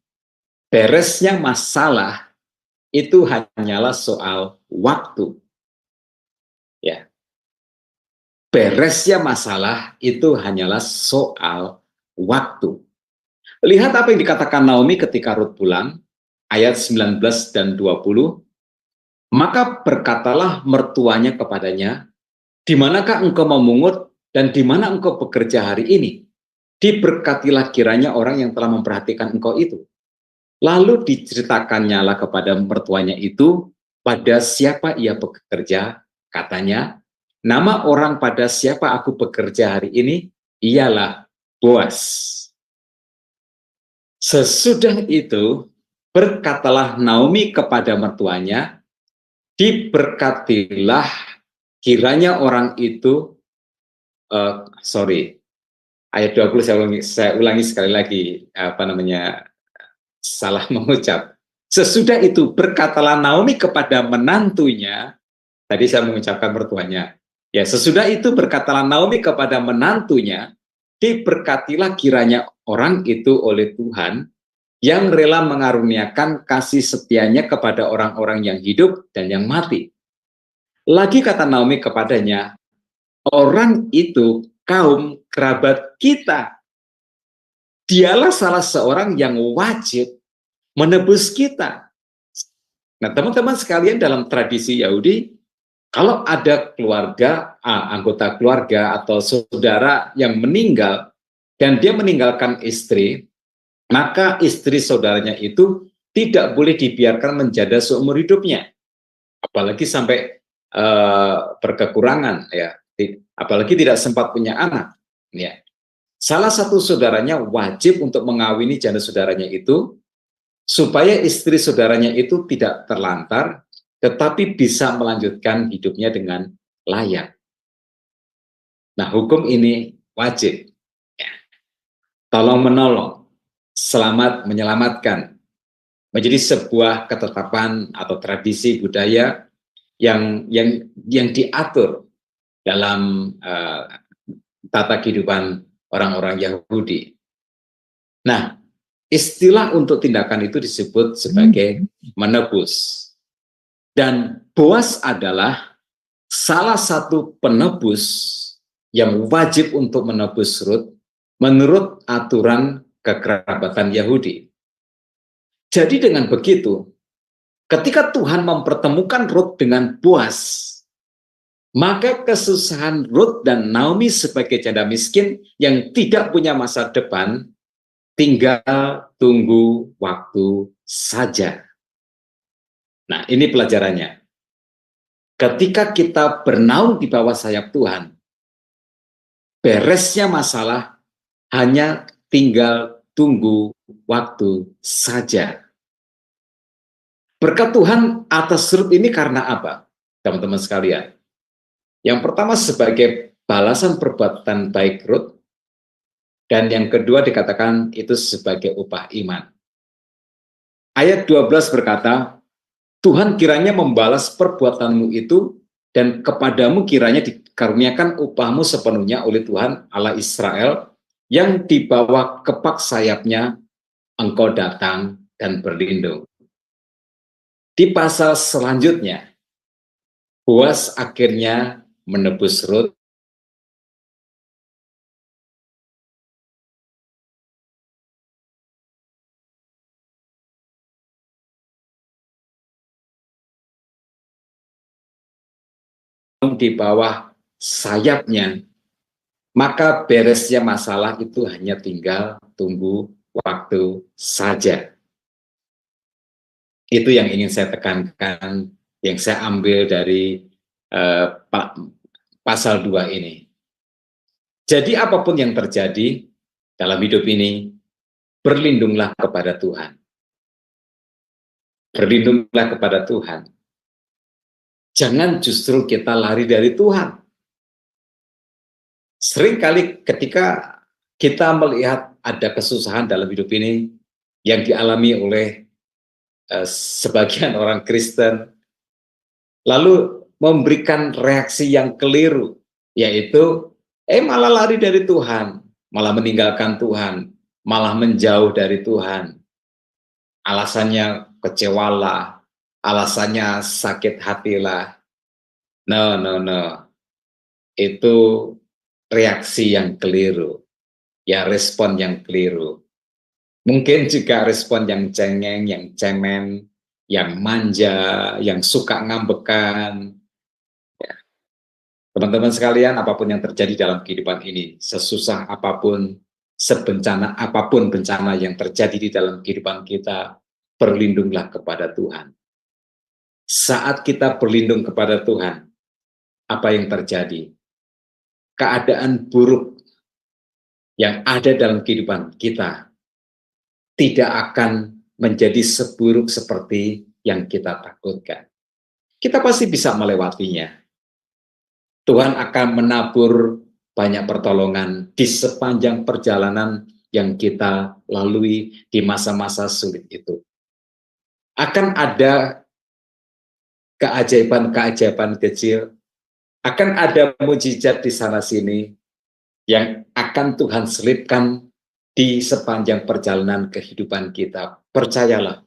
beresnya masalah itu hanyalah soal waktu. Ya. Beresnya masalah itu hanyalah soal waktu. Lihat apa yang dikatakan Naomi ketika Ruth pulang, ayat 19 dan 20. Maka berkatalah mertuanya kepadanya, di manakah engkau memungut dan di mana engkau bekerja hari ini? Diberkatilah kiranya orang yang telah memperhatikan engkau itu. Lalu diceritakannya lah kepada mertuanya itu, pada siapa ia bekerja, katanya, nama orang pada siapa aku bekerja hari ini ialah Boas. Sesudah itu berkatalah Naomi kepada mertuanya, diberkatilah kiranya orang itu, ayat 20 saya ulangi sekali lagi, salah mengucap. Sesudah itu berkatalah Naomi kepada menantunya, tadi saya mengucapkan mertuanya. Ya, sesudah itu berkatalah Naomi kepada menantunya, diberkatilah kiranya orang itu oleh Tuhan yang rela mengaruniakan kasih setianya kepada orang-orang yang hidup dan yang mati. Lagi kata Naomi kepadanya, orang itu kaum kerabat kita. Dialah salah seorang yang wajib menebus kita. Nah, teman-teman sekalian, dalam tradisi Yahudi, kalau ada keluarga, anggota keluarga atau saudara yang meninggal dan dia meninggalkan istri, maka istri saudaranya itu tidak boleh dibiarkan menjanda seumur hidupnya, apalagi sampai berkekurangan, ya, apalagi tidak sempat punya anak. Ya. Salah satu saudaranya wajib untuk mengawini janda saudaranya itu, supaya istri saudaranya itu tidak terlantar, tetapi bisa melanjutkan hidupnya dengan layak. Nah, hukum ini wajib. Ya. Tolong menolong, selamat menyelamatkan, menjadi sebuah ketetapan atau tradisi budaya yang diatur dalam tata kehidupan orang-orang Yahudi. Nah, istilah untuk tindakan itu disebut sebagai menebus. Dan Boas adalah salah satu penebus yang wajib untuk menebus Rut menurut aturan kekerabatan Yahudi. Jadi dengan begitu, ketika Tuhan mempertemukan Rut dengan Boas, maka kesusahan Rut dan Naomi sebagai janda miskin yang tidak punya masa depan tinggal tunggu waktu saja. Nah, ini pelajarannya. Ketika kita bernaung di bawah sayap Tuhan, beresnya masalah hanya tinggal tunggu waktu saja. Berkat Tuhan atas Rut ini karena apa, teman-teman sekalian? Yang pertama sebagai balasan perbuatan baik Rut, dan yang kedua dikatakan itu sebagai upah iman. Ayat 12 berkata, Tuhan kiranya membalas perbuatanmu itu, dan kepadamu kiranya dikaruniakan upahmu sepenuhnya oleh Tuhan Allah Israel, yang di bawah kepak sayapnya engkau datang dan berlindung. Di pasal selanjutnya, Boas akhirnya menebus Rut. Di bawah sayapnya, maka beresnya masalah itu hanya tinggal tunggu waktu saja. Itu yang ingin saya tekankan, yang saya ambil dari pasal 2 ini. Jadi apapun yang terjadi dalam hidup ini, berlindunglah kepada Tuhan. Berlindunglah kepada Tuhan. Jangan justru kita lari dari Tuhan. Seringkali ketika kita melihat ada kesusahan dalam hidup ini yang dialami oleh sebagian orang Kristen, lalu memberikan reaksi yang keliru, yaitu malah lari dari Tuhan, malah meninggalkan Tuhan, malah menjauh dari Tuhan. Alasannya kecewalah, alasannya sakit hatilah. No. Itu reaksi yang keliru. Ya, respon yang keliru. Mungkin juga respon yang cengeng, yang cemen, yang manja, yang suka ngambekan. Ya. Teman-teman sekalian, apapun yang terjadi dalam kehidupan ini, sesusah apapun, sebencana apapun bencana yang terjadi di dalam kehidupan kita, berlindunglah kepada Tuhan. Saat kita berlindung kepada Tuhan, apa yang terjadi, keadaan buruk yang ada dalam kehidupan kita tidak akan menjadi seburuk seperti yang kita takutkan. Kita pasti bisa melewatinya. Tuhan akan menabur banyak pertolongan di sepanjang perjalanan yang kita lalui di masa-masa sulit itu. Akan ada keajaiban-keajaiban kecil, akan ada mujizat di sana-sini yang akan Tuhan selipkan di sepanjang perjalanan kehidupan kita. Percayalah,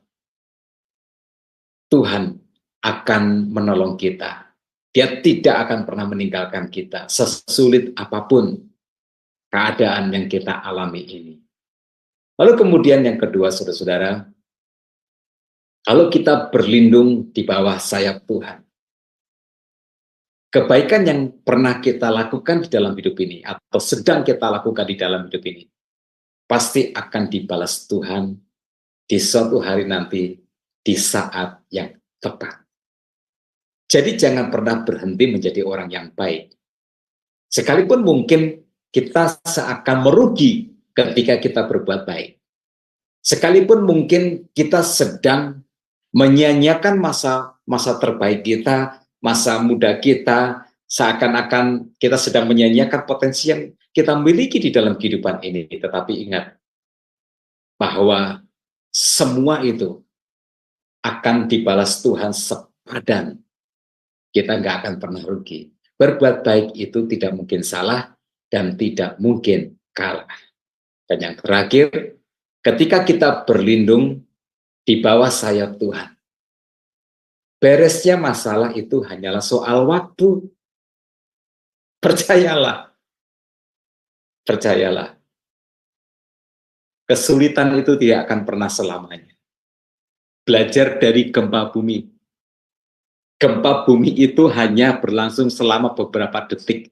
Tuhan akan menolong kita. Dia tidak akan pernah meninggalkan kita, sesulit apapun keadaan yang kita alami ini. Lalu kemudian yang kedua, saudara-saudara, kalau kita berlindung di bawah sayap Tuhan, kebaikan yang pernah kita lakukan di dalam hidup ini, atau sedang kita lakukan di dalam hidup ini, pasti akan dibalas Tuhan di suatu hari nanti, di saat yang tepat. Jadi jangan pernah berhenti menjadi orang yang baik. Sekalipun mungkin kita seakan merugi ketika kita berbuat baik. Sekalipun mungkin kita sedang menyia-nyiakan masa terbaik kita, masa muda kita, seakan-akan kita sedang menyia-nyiakan potensi yang kita miliki di dalam kehidupan ini. Tetapi ingat bahwa semua itu akan dibalas Tuhan sepadan. Kita nggak akan pernah rugi. Berbuat baik itu tidak mungkin salah dan tidak mungkin kalah. Dan yang terakhir, ketika kita berlindung di bawah sayap Tuhan, beresnya masalah itu hanyalah soal waktu. Percayalah. Percayalah. Kesulitan itu tidak akan pernah selamanya. Belajar dari gempa bumi. Gempa bumi itu hanya berlangsung selama beberapa detik.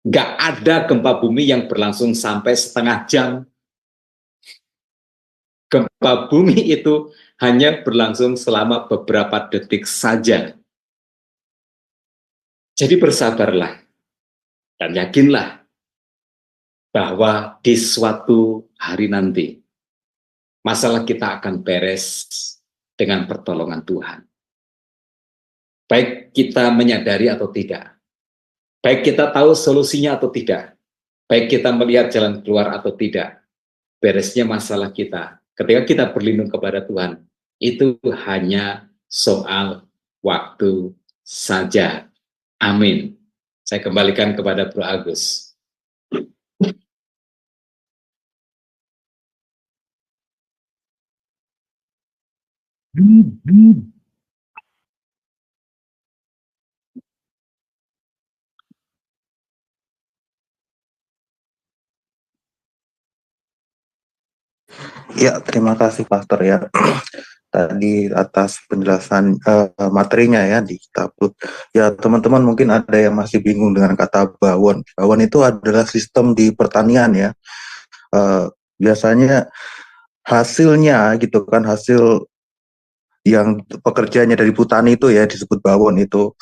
Nggak ada gempa bumi yang berlangsung sampai setengah jam. Gempa bumi itu hanya berlangsung selama beberapa detik saja. Jadi bersabarlah dan yakinlah bahwa di suatu hari nanti masalah kita akan beres dengan pertolongan Tuhan. Baik kita menyadari atau tidak, baik kita tahu solusinya atau tidak, baik kita melihat jalan keluar atau tidak, beresnya masalah kita ketika kita berlindung kepada Tuhan, itu hanya soal waktu saja. Amin. Saya kembalikan kepada Bro Agus. Ya, terima kasih Pastor ya. Tadi atas penjelasan materinya ya di kitab Rut. Ya, teman-teman mungkin ada yang masih bingung dengan kata bawon. Bawon itu adalah sistem di pertanian ya. Biasanya hasilnya gitu kan, hasil yang pekerjaannya dari petani itu ya disebut bawon itu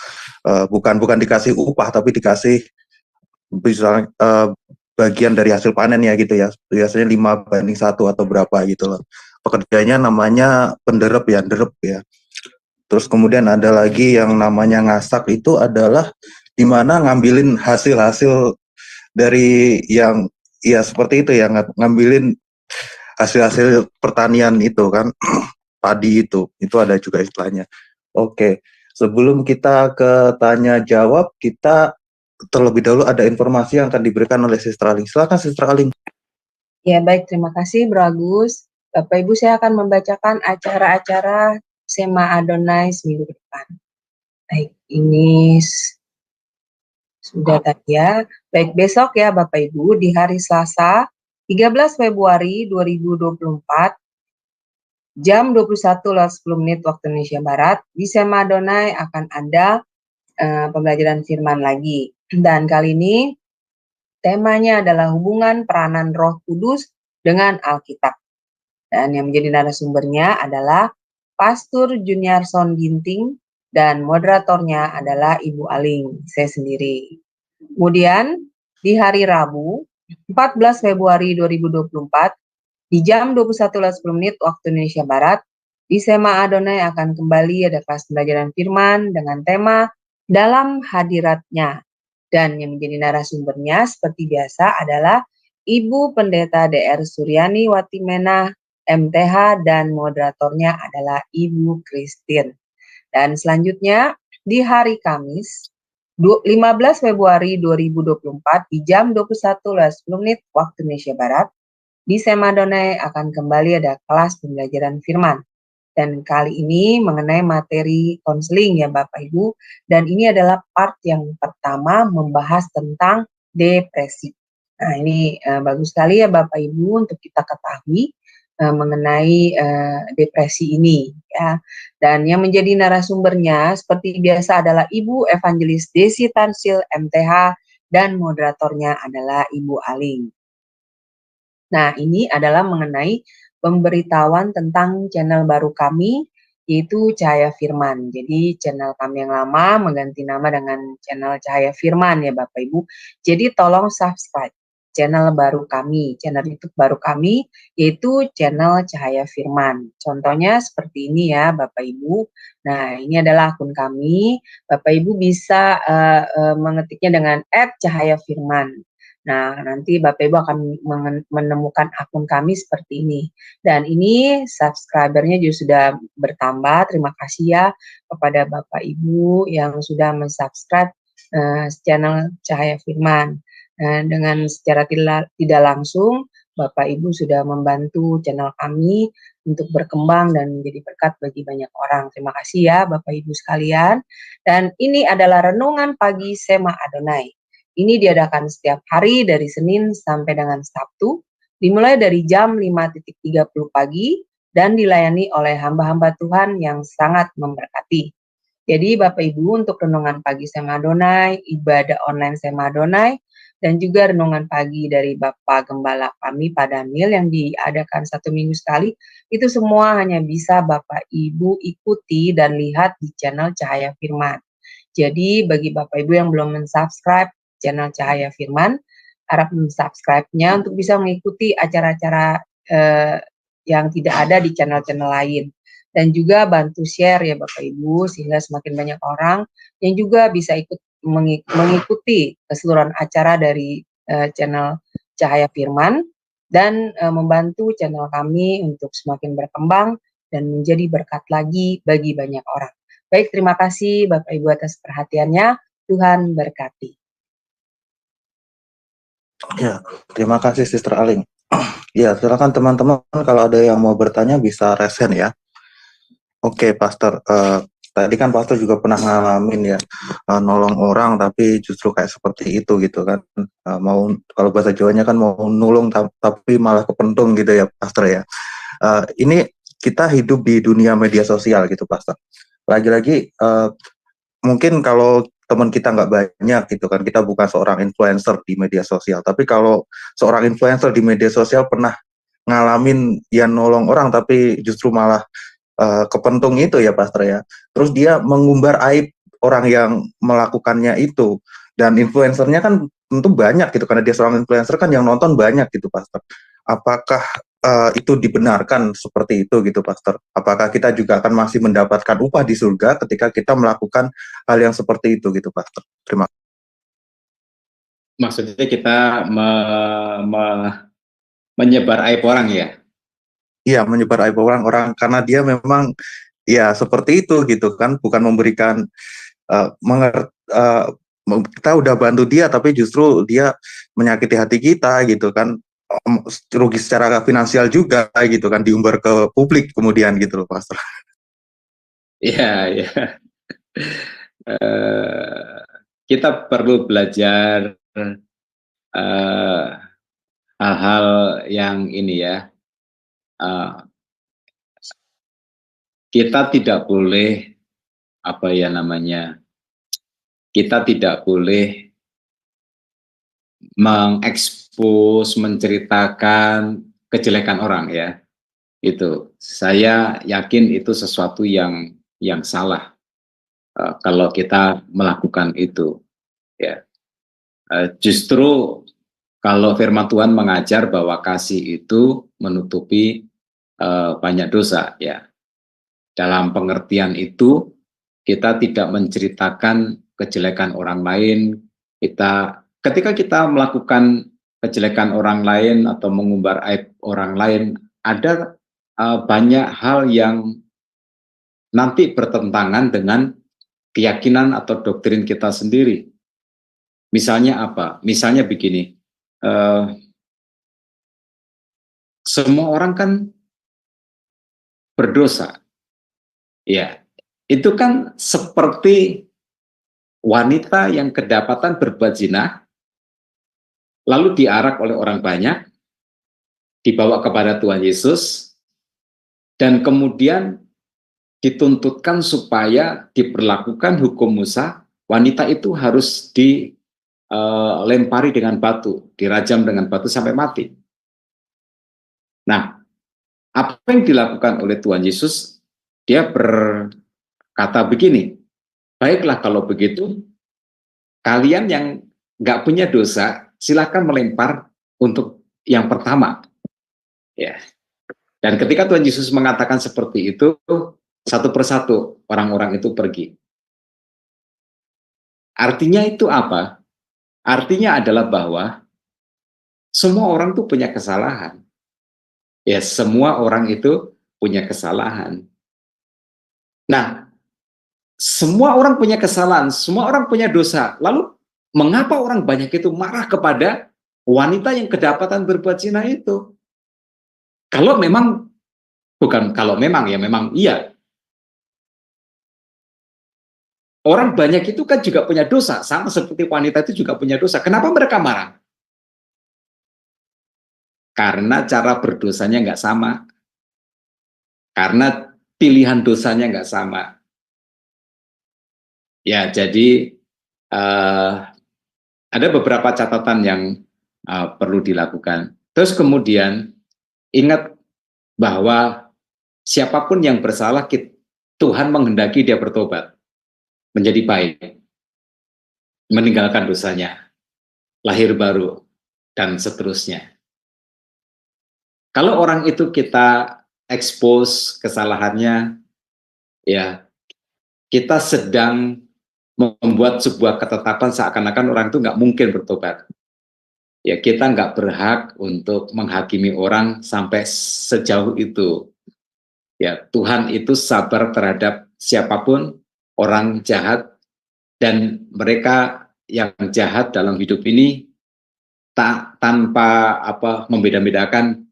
bukan dikasih upah tapi dikasih bisa bagian dari hasil panen ya gitu ya. Biasanya 5:1 atau berapa gitu loh. Pekerjaannya namanya penderep ya, derep ya. Terus kemudian ada lagi yang namanya ngasak, itu adalah dimana ngambilin hasil-hasil dari yang ya seperti itu ya, ngambilin hasil-hasil pertanian itu kan, padi itu ada juga istilahnya. Oke, sebelum kita ke tanya jawab, kita terlebih dahulu ada informasi yang akan diberikan oleh Sister Aling. Silakan Sister Aling. Ya baik, terima kasih Bro Agus. Bapak Ibu, saya akan membacakan acara-acara Sema Adonai seminggu depan. Baik, ini sudah tadi ya. Baik, besok ya Bapak Ibu, di hari Selasa 13 Februari 2024 jam 21:10 waktu Indonesia Barat, di Sema Adonai akan ada pembelajaran firman lagi. Dan kali ini temanya adalah hubungan peranan Roh Kudus dengan Alkitab. Dan yang menjadi narasumbernya adalah Pastor Juniarson Ginting dan moderatornya adalah Ibu Aling, saya sendiri. Kemudian di hari Rabu 14 Februari 2024 di jam 21.10 waktu Indonesia Barat, di Sema Adonai akan kembali ada kelas pembelajaran firman dengan tema dalam hadiratnya. Dan yang menjadi narasumbernya seperti biasa adalah Ibu Pendeta DR Suryani Watimena, MTH, dan moderatornya adalah Ibu Christine. Dan selanjutnya di hari Kamis 15 Februari 2024 di jam 21.10 waktu Indonesia Barat, di Sema Adonai akan kembali ada kelas pembelajaran firman. Dan kali ini mengenai materi konseling ya Bapak Ibu. Dan ini adalah part yang pertama membahas tentang depresi. Nah ini bagus sekali ya Bapak Ibu untuk kita ketahui mengenai depresi ini ya. Dan yang menjadi narasumbernya seperti biasa adalah Ibu Evangelis Desi Tansil MTH dan moderatornya adalah Ibu Aling. Nah, ini adalah mengenai pemberitahuan tentang channel baru kami, yaitu Cahaya Firman. Jadi, channel kami yang lama mengganti nama dengan channel Cahaya Firman ya Bapak Ibu. Jadi, tolong subscribe channel baru kami, channel YouTube baru kami, yaitu channel Cahaya Firman. Contohnya seperti ini ya Bapak Ibu. Nah, ini adalah akun kami. Bapak Ibu bisa mengetiknya dengan @cahayafirman. Nah, nanti Bapak Ibu akan menemukan akun kami seperti ini. Dan ini subscribernya juga sudah bertambah. Terima kasih ya kepada Bapak Ibu yang sudah mensubscribe channel Cahaya Firman. Dengan secara tidak langsung, Bapak Ibu sudah membantu channel kami untuk berkembang dan menjadi berkat bagi banyak orang. Terima kasih ya Bapak Ibu sekalian. Dan ini adalah Renungan Pagi Sema Adonai. Ini diadakan setiap hari dari Senin sampai dengan Sabtu, dimulai dari jam 5.30 pagi dan dilayani oleh hamba-hamba Tuhan yang sangat memberkati. Jadi Bapak Ibu untuk Renungan Pagi Sema Adonai, ibadah online Sema Adonai, dan juga renungan pagi dari Bapak Gembala kami Pak Daniel yang diadakan 1 minggu sekali, itu semua hanya bisa Bapak Ibu ikuti dan lihat di channel Cahaya Firman. Jadi bagi Bapak Ibu yang belum mensubscribe channel Cahaya Firman, harap mensubscribe-nya untuk bisa mengikuti acara-acara yang tidak ada di channel-channel lain. Dan juga bantu share ya Bapak Ibu, sehingga semakin banyak orang yang juga bisa ikut mengikuti keseluruhan acara dari channel Cahaya Firman dan membantu channel kami untuk semakin berkembang dan menjadi berkat lagi bagi banyak orang. Baik, terima kasih Bapak Ibu atas perhatiannya. Tuhan berkati. Ya, terima kasih Sister Aling. Ya, silakan teman-teman kalau ada yang mau bertanya bisa raise hand ya. Oke, Pastor. Tadi kan Pastor juga pernah ngalamin ya nolong orang tapi justru kayak seperti itu gitu kan. Mau kalau bahasa Jawanya kan mau nulung tapi malah kepentung gitu ya Pastor ya. Ini kita hidup di dunia media sosial gitu Pastor. Lagi-lagi mungkin kalau teman kita nggak banyak gitu kan, kita bukan seorang influencer di media sosial, tapi kalau seorang influencer di media sosial pernah ngalamin ya nolong orang tapi justru malah kepentung itu ya Pastor ya, terus dia mengumbar aib orang yang melakukannya itu, dan influencernya kan tentu banyak gitu karena dia seorang influencer kan yang nonton banyak gitu Pastor. Apakah itu dibenarkan seperti itu gitu Pastor? Apakah kita juga akan masih mendapatkan upah di surga ketika kita melakukan hal yang seperti itu gitu Pastor? Terima kasih. Maksudnya kita menyebar aib orang ya? Iya, menyebar aib orang karena dia memang ya seperti itu gitu kan, bukan memberikan kita udah bantu dia tapi justru dia menyakiti hati kita gitu kan, rugi secara finansial juga gitu kan, diumbar ke publik kemudian gitu loh Pastor. Iya, ya. Kita perlu belajar hal-hal yang ini ya. Kita tidak boleh kita tidak boleh mengekspos, menceritakan kejelekan orang ya. Itu saya yakin itu sesuatu yang salah. kalau kita melakukan itu. Ya, justru kalau firman Tuhan mengajar bahwa kasih itu menutupi banyak dosa, ya. Dalam pengertian itu, kita tidak menceritakan kejelekan orang lain. Ketika kita melakukan kejelekan orang lain atau mengumbar aib orang lain, ada banyak hal yang nanti bertentangan dengan keyakinan atau doktrin kita sendiri. Misalnya apa? Misalnya begini, semua orang kan berdosa. Ya, itu kan seperti wanita yang kedapatan berbuat zina, lalu diarak oleh orang banyak, dibawa kepada Tuhan Yesus, dan kemudian dituntutkan supaya diperlakukan hukum Musa, wanita itu harus dilempari dengan batu, dirajam dengan batu sampai mati. Nah, apa yang dilakukan oleh Tuhan Yesus? Dia berkata begini, baiklah kalau begitu, kalian yang nggak punya dosa, silakan melempar untuk yang pertama. Ya. Dan ketika Tuhan Yesus mengatakan seperti itu, satu persatu orang-orang itu pergi. Artinya itu apa? Artinya adalah bahwa semua orang itu punya kesalahan. Ya, semua orang itu punya kesalahan. Nah, semua orang punya kesalahan, semua orang punya dosa. Lalu, mengapa orang banyak itu marah kepada wanita yang kedapatan berbuat zina itu? Kalau memang, bukan kalau memang, ya memang iya. Orang banyak itu kan juga punya dosa, sama seperti wanita itu juga punya dosa. Kenapa mereka marah? Karena cara berdosanya nggak sama. Karena pilihan dosanya nggak sama. Ya, jadi ada beberapa catatan yang perlu dilakukan. Terus kemudian ingat bahwa siapapun yang bersalah, Tuhan menghendaki dia bertobat, menjadi baik, meninggalkan dosanya, lahir baru, dan seterusnya. Kalau orang itu kita expose kesalahannya, ya kita sedang membuat sebuah ketetapan seakan-akan orang itu nggak mungkin bertobat. Ya, kita nggak berhak untuk menghakimi orang sampai sejauh itu. Ya, Tuhan itu sabar terhadap siapapun orang jahat, dan mereka yang jahat dalam hidup ini tanpa membeda-bedakan,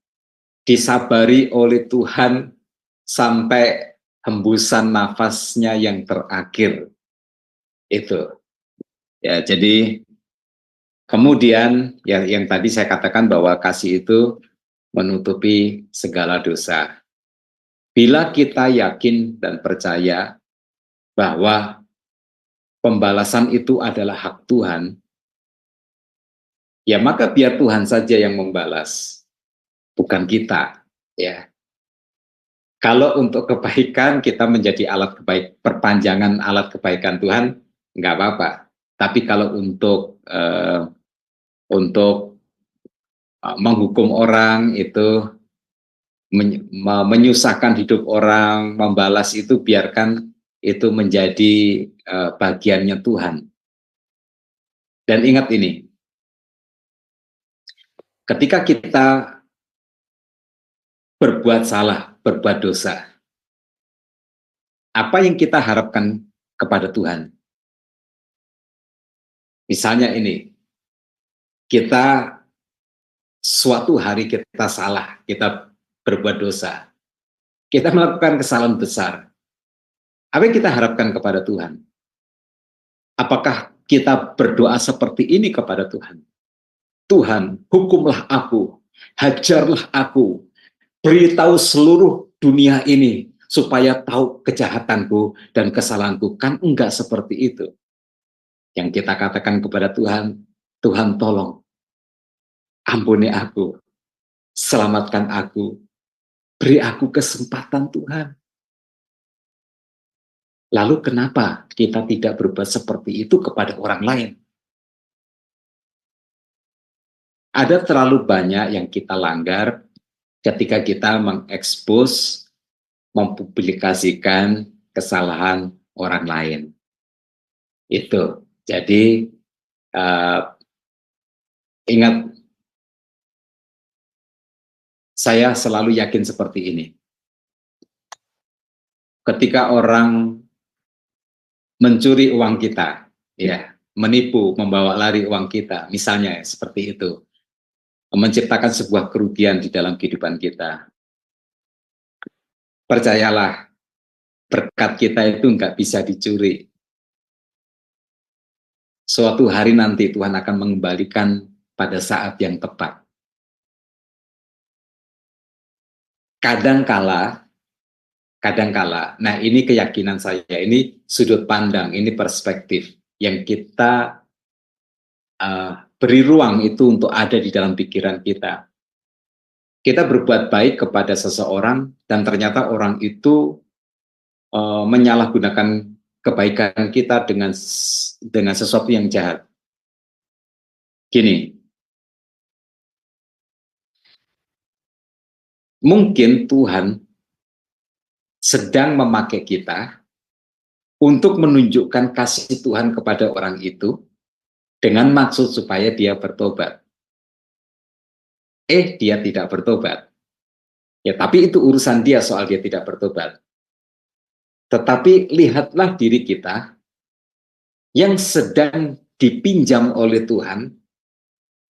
disabari oleh Tuhan sampai hembusan nafasnya yang terakhir. Itu. Ya, jadi kemudian yang tadi saya katakan bahwa kasih itu menutupi segala dosa. Bila kita yakin dan percaya bahwa pembalasan itu adalah hak Tuhan, ya maka biar Tuhan saja yang membalas, bukan kita. Ya. Kalau untuk kebaikan kita menjadi alat perpanjangan alat kebaikan Tuhan, nggak apa-apa. Tapi kalau untuk menghukum orang itu, menyusahkan hidup orang, membalas itu, biarkan itu menjadi bagiannya Tuhan. Dan ingat ini, ketika kita berbuat salah, berbuat dosa, apa yang kita harapkan kepada Tuhan? Misalnya ini, kita suatu hari kita salah, kita berbuat dosa, kita melakukan kesalahan besar. Apa yang kita harapkan kepada Tuhan? Apakah kita berdoa seperti ini kepada Tuhan? Tuhan, hukumlah aku, hajarlah aku, beritahu seluruh dunia ini supaya tahu kejahatanku dan kesalahanku. Kan enggak seperti itu. Yang kita katakan kepada Tuhan, Tuhan tolong, ampuni aku, selamatkan aku, beri aku kesempatan Tuhan. Lalu kenapa kita tidak berbuat seperti itu kepada orang lain? Ada terlalu banyak yang kita langgar ketika kita mengekspos, mempublikasikan kesalahan orang lain. Itu. Jadi ingat, saya selalu yakin seperti ini. Ketika orang mencuri uang kita, ya, menipu, membawa lari uang kita, misalnya seperti itu, menciptakan sebuah kerugian di dalam kehidupan kita. Percayalah, berkat kita itu nggak bisa dicuri. Suatu hari nanti Tuhan akan mengembalikan pada saat yang tepat. Kadangkala, nah ini keyakinan saya, ini sudut pandang, ini perspektif yang kita beri ruang itu untuk ada di dalam pikiran kita. Kita berbuat baik kepada seseorang dan ternyata orang itu menyalahgunakan kebaikan kita dengan sesuatu yang jahat. Gini, mungkin Tuhan sedang memakai kita untuk menunjukkan kasih Tuhan kepada orang itu dengan maksud supaya dia bertobat. Dia tidak bertobat. Ya, tapi itu urusan dia soal dia tidak bertobat. Tetapi lihatlah diri kita yang sedang dipinjam oleh Tuhan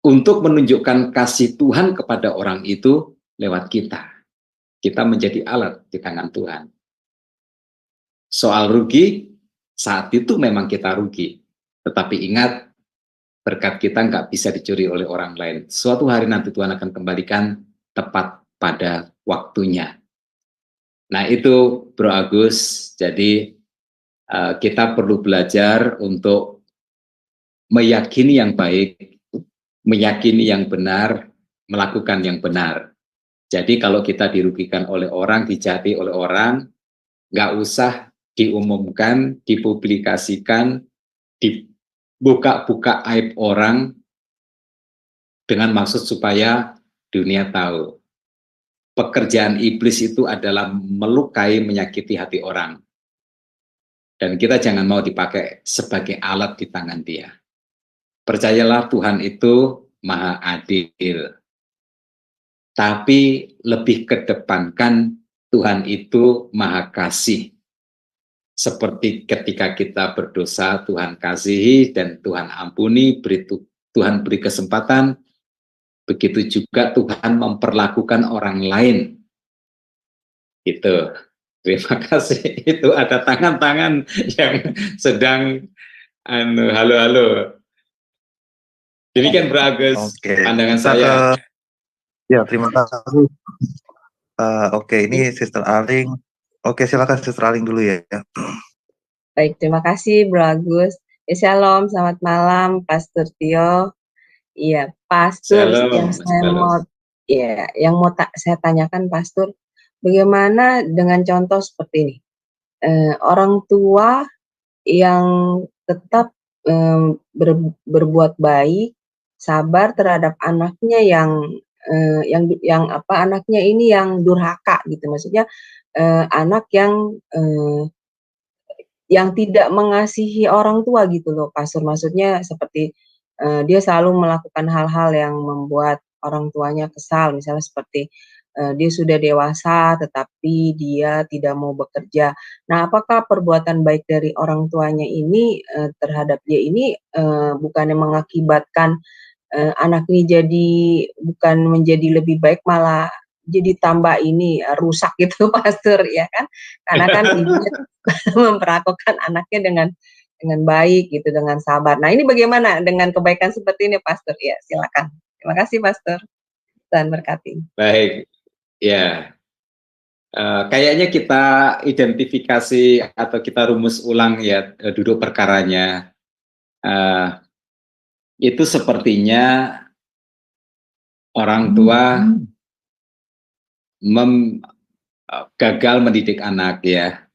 untuk menunjukkan kasih Tuhan kepada orang itu lewat kita. Kita menjadi alat di tangan Tuhan. Soal rugi, saat itu memang kita rugi. Tetapi ingat, berkat kita nggak bisa dicuri oleh orang lain. Suatu hari nanti Tuhan akan kembalikan tepat pada waktunya. Nah itu Bro Agus, jadi kita perlu belajar untuk meyakini yang baik, meyakini yang benar, melakukan yang benar. Jadi kalau kita dirugikan oleh orang, dijahati oleh orang, nggak usah diumumkan, dipublikasikan, dibuka-buka aib orang dengan maksud supaya dunia tahu. Pekerjaan iblis itu adalah melukai, menyakiti hati orang. Dan kita jangan mau dipakai sebagai alat di tangan dia. Percayalah Tuhan itu maha adil. Tapi lebih kedepankan Tuhan itu maha kasih. Seperti ketika kita berdosa, Tuhan kasihi dan Tuhan ampuni, Tuhan beri kesempatan. Begitu juga Tuhan memperlakukan orang lain. Itu. Terima kasih. Itu ada tangan-tangan yang sedang halo-halo. Demikian Bro Agus, pandangan saya. Ya, terima kasih. Oke, ini Sister Aling. Oke, silakan Sister Aling dulu ya. Baik, terima kasih Bro Agus. Shalom, selamat malam Pastor Tio. Iya, Pastor, yang mau saya tanyakan, Pastor, bagaimana dengan contoh seperti ini? Orang tua yang tetap berbuat baik, sabar terhadap anaknya anaknya ini yang durhaka gitu, maksudnya anak yang tidak mengasihi orang tua gitu loh, Pastor. Maksudnya seperti dia selalu melakukan hal-hal yang membuat orang tuanya kesal, misalnya seperti dia sudah dewasa tetapi dia tidak mau bekerja. Nah, apakah perbuatan baik dari orang tuanya ini terhadap dia ini bukannya mengakibatkan anak ini jadi bukan menjadi lebih baik, malah jadi tambah ini rusak gitu, Pastor, ya kan? Karena kan ibunya memperlakukan anaknya dengan baik gitu, dengan sabar. Nah, ini bagaimana dengan kebaikan seperti ini, Pastor? Ya, silakan. Terima kasih, Pastor. Dan berkati. Baik, ya. Kayaknya kita identifikasi atau kita rumus ulang ya duduk perkaranya. Itu sepertinya orang tua gagal mendidik anak ya.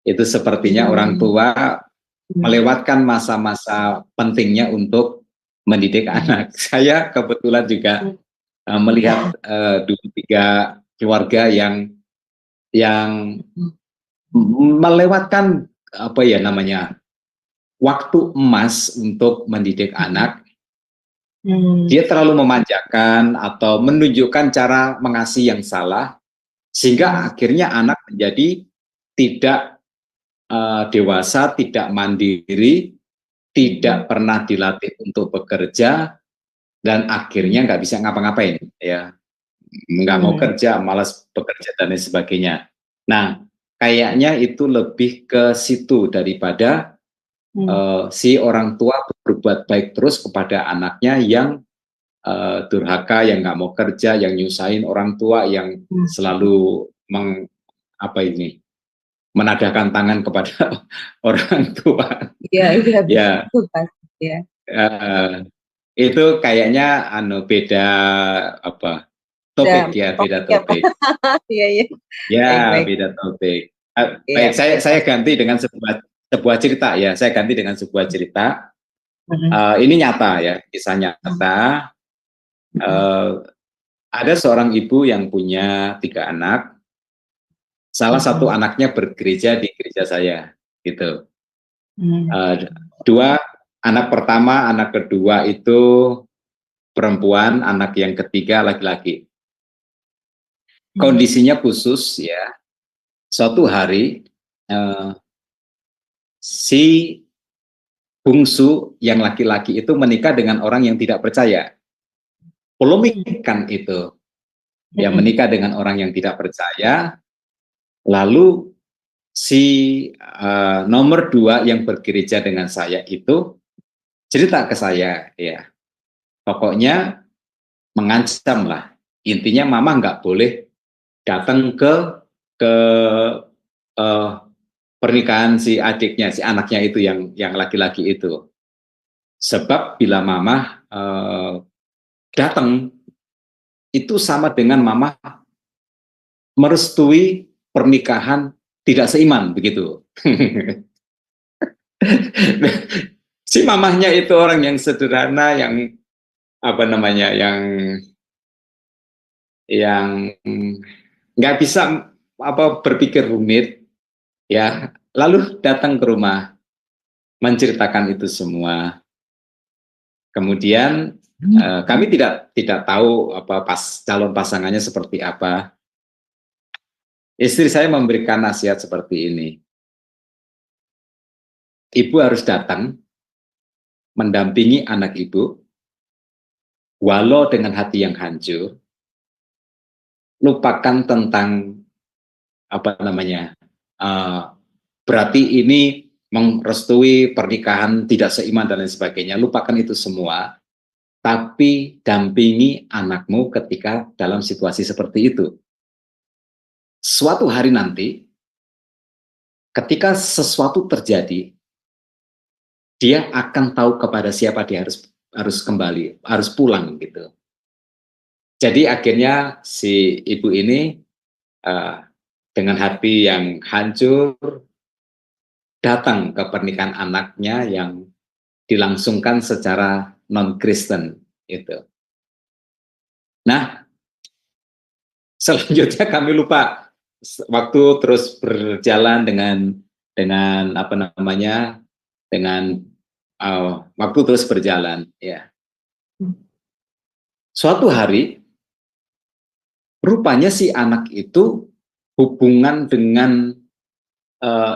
Itu sepertinya orang tua melewatkan masa-masa pentingnya untuk mendidik anak. Saya kebetulan juga melihat 2-3 keluarga yang melewatkan apa ya namanya waktu emas untuk mendidik anak. Dia terlalu memanjakan atau menunjukkan cara mengasihi yang salah, sehingga akhirnya anak menjadi tidak dewasa, tidak mandiri, tidak pernah dilatih untuk bekerja, dan akhirnya nggak bisa ngapa-ngapain, ya, nggak mau kerja, malas bekerja dan lain sebagainya. Nah, kayaknya itu lebih ke situ daripada si orang tua berbuat baik terus kepada anaknya yang durhaka, yang nggak mau kerja, yang nyusahin orang tua, yang selalu menadahkan tangan kepada orang tua. Iya, betul pasti ya. Itu kayaknya beda topik ya, beda topik. Iya. Ya, Baik. beda topik. Baik, saya ganti dengan sebuah cerita ya. Saya ganti dengan sebuah cerita. Ini nyata ya, kisah nyata. Ada seorang ibu yang punya 3 anak. Salah satu anaknya bergereja di gereja saya, gitu. 2 anak pertama, anak kedua itu perempuan, anak yang ketiga laki-laki. Kondisinya khusus ya. Suatu hari si bungsu yang laki-laki itu menikah dengan orang yang tidak percaya. Polemik kan itu. Ya, menikah dengan orang yang tidak percaya. Lalu si nomor 2 yang bergereja dengan saya itu cerita ke saya, ya. Pokoknya mengancam lah. Intinya mama nggak boleh datang ke pernikahan si adiknya, si anaknya itu yang laki-laki itu. Sebab bila mama datang, itu sama dengan mama merestui pernikahan tidak seiman, begitu. Si mamahnya itu orang yang sederhana, yang yang nggak bisa berpikir rumit, ya. Lalu datang ke rumah, menceritakan itu semua. Kemudian kami tidak tahu calon pasangannya seperti apa. Istri saya memberikan nasihat seperti ini. Ibu harus datang mendampingi anak ibu, walau dengan hati yang hancur. Lupakan tentang berarti ini merestui pernikahan tidak seiman dan lain sebagainya. Lupakan itu semua, tapi dampingi anakmu ketika dalam situasi seperti itu. Suatu hari nanti, ketika sesuatu terjadi, dia akan tahu kepada siapa dia harus kembali, harus pulang gitu. Jadi akhirnya si ibu ini dengan hati yang hancur datang ke pernikahan anaknya yang dilangsungkan secara non-Kristen itu. Nah, selanjutnya kami lupa, waktu terus berjalan dengan waktu terus berjalan, ya. Suatu hari rupanya si anak itu hubungan dengan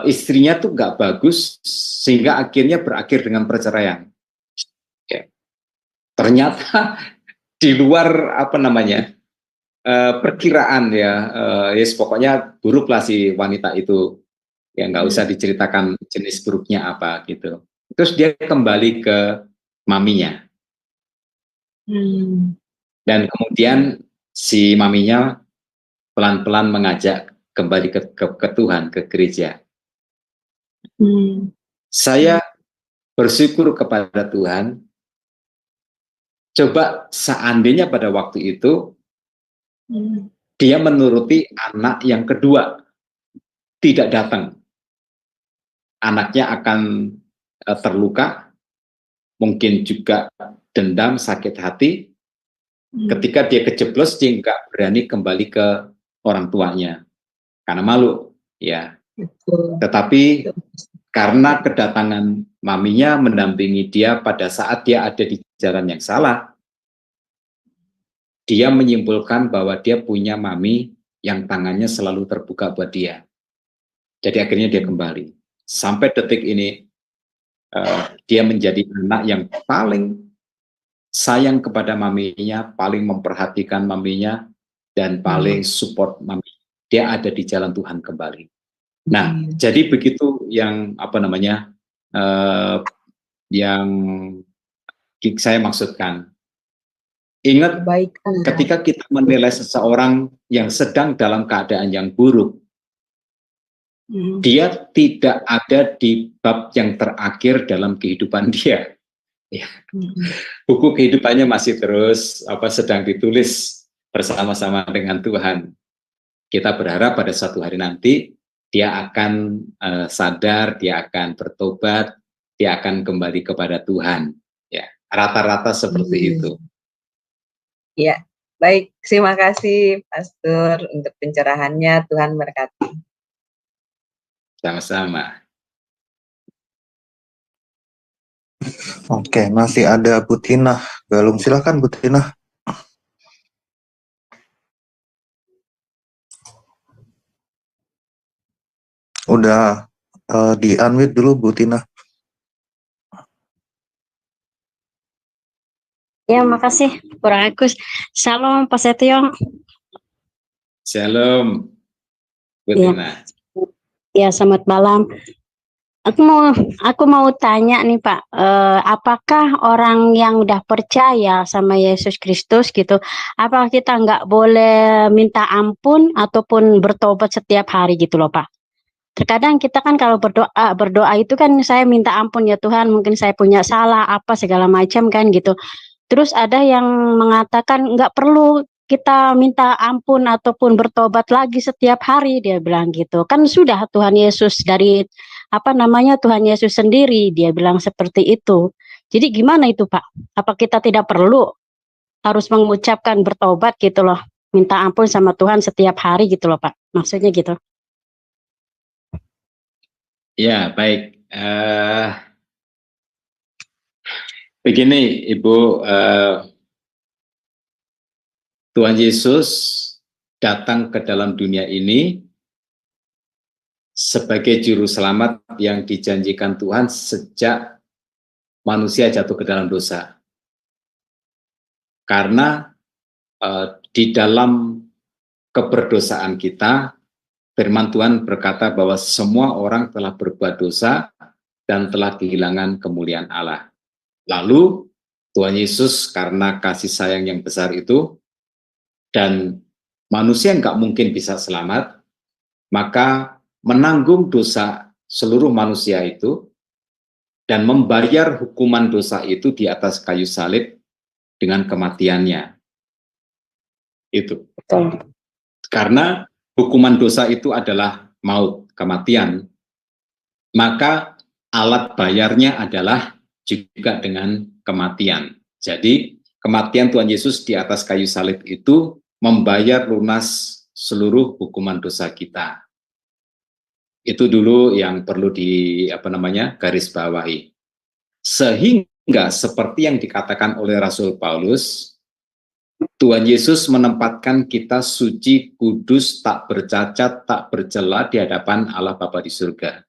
istrinya tuh nggak bagus, sehingga akhirnya berakhir dengan perceraian. Ya. Ternyata di luar perkiraan ya, pokoknya buruklah si wanita itu. Ya nggak usah diceritakan jenis buruknya apa gitu. Terus dia kembali ke maminya. Dan kemudian si maminya pelan-pelan mengajak kembali ke Tuhan, ke gereja. Saya bersyukur kepada Tuhan. Coba seandainya pada waktu itu dia menuruti anak yang kedua, tidak datang. anaknya akan terluka, mungkin juga dendam, sakit hati. Ketika dia kejeblos, dia nggak berani kembali ke orang tuanya karena malu, ya. Tetapi karena kedatangan maminya mendampingi dia pada saat dia ada di jalan yang salah, dia menyimpulkan bahwa dia punya mami yang tangannya selalu terbuka buat dia. Jadi akhirnya dia kembali. Sampai detik ini, dia menjadi anak yang paling sayang kepada maminya, paling memperhatikan maminya, dan paling support mami. Dia ada di jalan Tuhan kembali. Nah, jadi begitu yang yang saya maksudkan. Ingat, ketika kita menilai seseorang yang sedang dalam keadaan yang buruk, dia tidak ada di bab yang terakhir dalam kehidupan dia. Ya. Buku kehidupannya masih terus sedang ditulis bersama-sama dengan Tuhan. Kita berharap pada suatu hari nanti dia akan sadar, dia akan bertobat, dia akan kembali kepada Tuhan. Ya, rata-rata seperti itu. Ya, baik. Terima kasih Pastor untuk pencerahannya. Tuhan berkati. Sama-sama. Oke, masih ada Bu Tina Galung. Silakan Bu Tina. Udah di-unmute dulu Bu Tina. Ya, makasih. Kurang Agus. Shalom, Pak Setio. Shalom, Bu Tina. Ya, selamat malam. Aku mau tanya nih Pak, apakah orang yang udah percaya sama Yesus Kristus gitu, apakah kita nggak boleh minta ampun ataupun bertobat setiap hari gitu loh Pak? Terkadang kita kan kalau berdoa itu kan saya minta ampun ya Tuhan, mungkin saya punya salah apa segala macam kan gitu. Terus ada yang mengatakan nggak perlu kita minta ampun ataupun bertobat lagi setiap hari, dia bilang gitu. Kan sudah Tuhan Yesus dari Tuhan Yesus sendiri dia bilang seperti itu. Jadi gimana itu Pak? Apa kita tidak perlu harus mengucapkan bertobat gitu loh, minta ampun sama Tuhan setiap hari gitu loh Pak? Maksudnya gitu. Ya, baik. Begini Ibu, Tuhan Yesus datang ke dalam dunia ini sebagai juru selamat yang dijanjikan Tuhan sejak manusia jatuh ke dalam dosa. Karena di dalam keberdosaan kita, firman Tuhan berkata bahwa semua orang telah berbuat dosa dan telah kehilangan kemuliaan Allah. Lalu Tuhan Yesus karena kasih sayang yang besar itu, dan manusia nggak mungkin bisa selamat, maka menanggung dosa seluruh manusia itu dan membayar hukuman dosa itu di atas kayu salib dengan kematiannya. Itu. Karena hukuman dosa itu adalah maut, kematian, maka alat bayarnya adalah juga dengan kematian. Jadi kematian Tuhan Yesus di atas kayu salib itu membayar lunas seluruh hukuman dosa kita. Itu dulu yang perlu garis bawahi. Sehingga seperti yang dikatakan oleh Rasul Paulus, Tuhan Yesus menempatkan kita suci, kudus, tak bercacat, tak bercela di hadapan Allah Bapa di surga.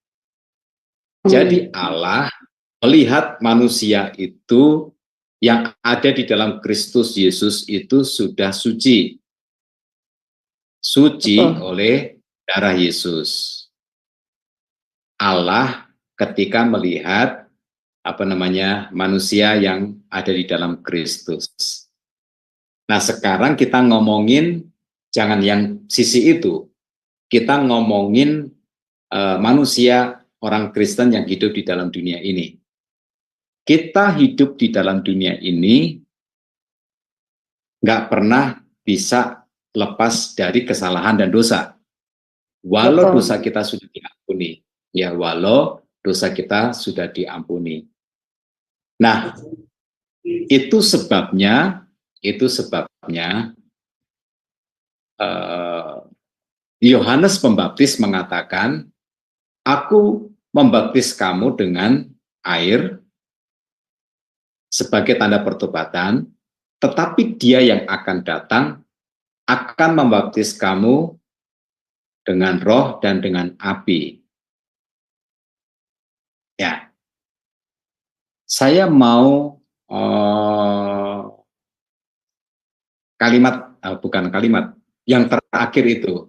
Jadi Allah melihat manusia itu yang ada di dalam Kristus Yesus itu sudah suci. Suci oleh darah Yesus. Allah ketika melihat manusia yang ada di dalam Kristus. Nah, sekarang kita ngomongin jangan yang sisi itu. Kita ngomongin manusia orang Kristen yang hidup di dalam dunia ini. Kita hidup di dalam dunia ini nggak pernah bisa lepas dari kesalahan dan dosa. Walau dosa kita sudah diampuni, ya walau dosa kita sudah diampuni. Nah, itu sebabnya Yohanes Pembaptis mengatakan, aku membaptis kamu dengan air sebagai tanda pertobatan, tetapi Dia yang akan datang akan membaptis kamu dengan roh dan dengan api. Ya, saya mau bukan kalimat, yang terakhir itu,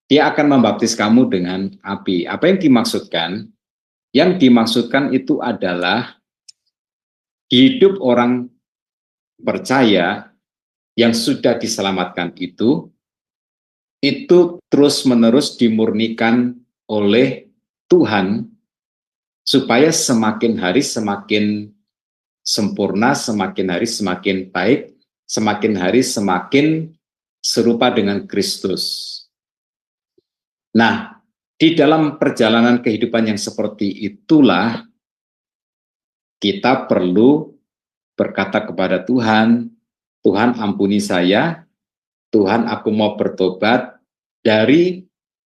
Dia akan membaptis kamu dengan api. Apa yang dimaksudkan? Yang dimaksudkan itu adalah hidup orang percaya yang sudah diselamatkan itu terus-menerus dimurnikan oleh Tuhan supaya semakin hari semakin sempurna, semakin hari semakin baik, semakin hari semakin serupa dengan Kristus. Nah, di dalam perjalanan kehidupan yang seperti itulah kita perlu berkata kepada Tuhan, Tuhan ampuni saya, Tuhan aku mau bertobat dari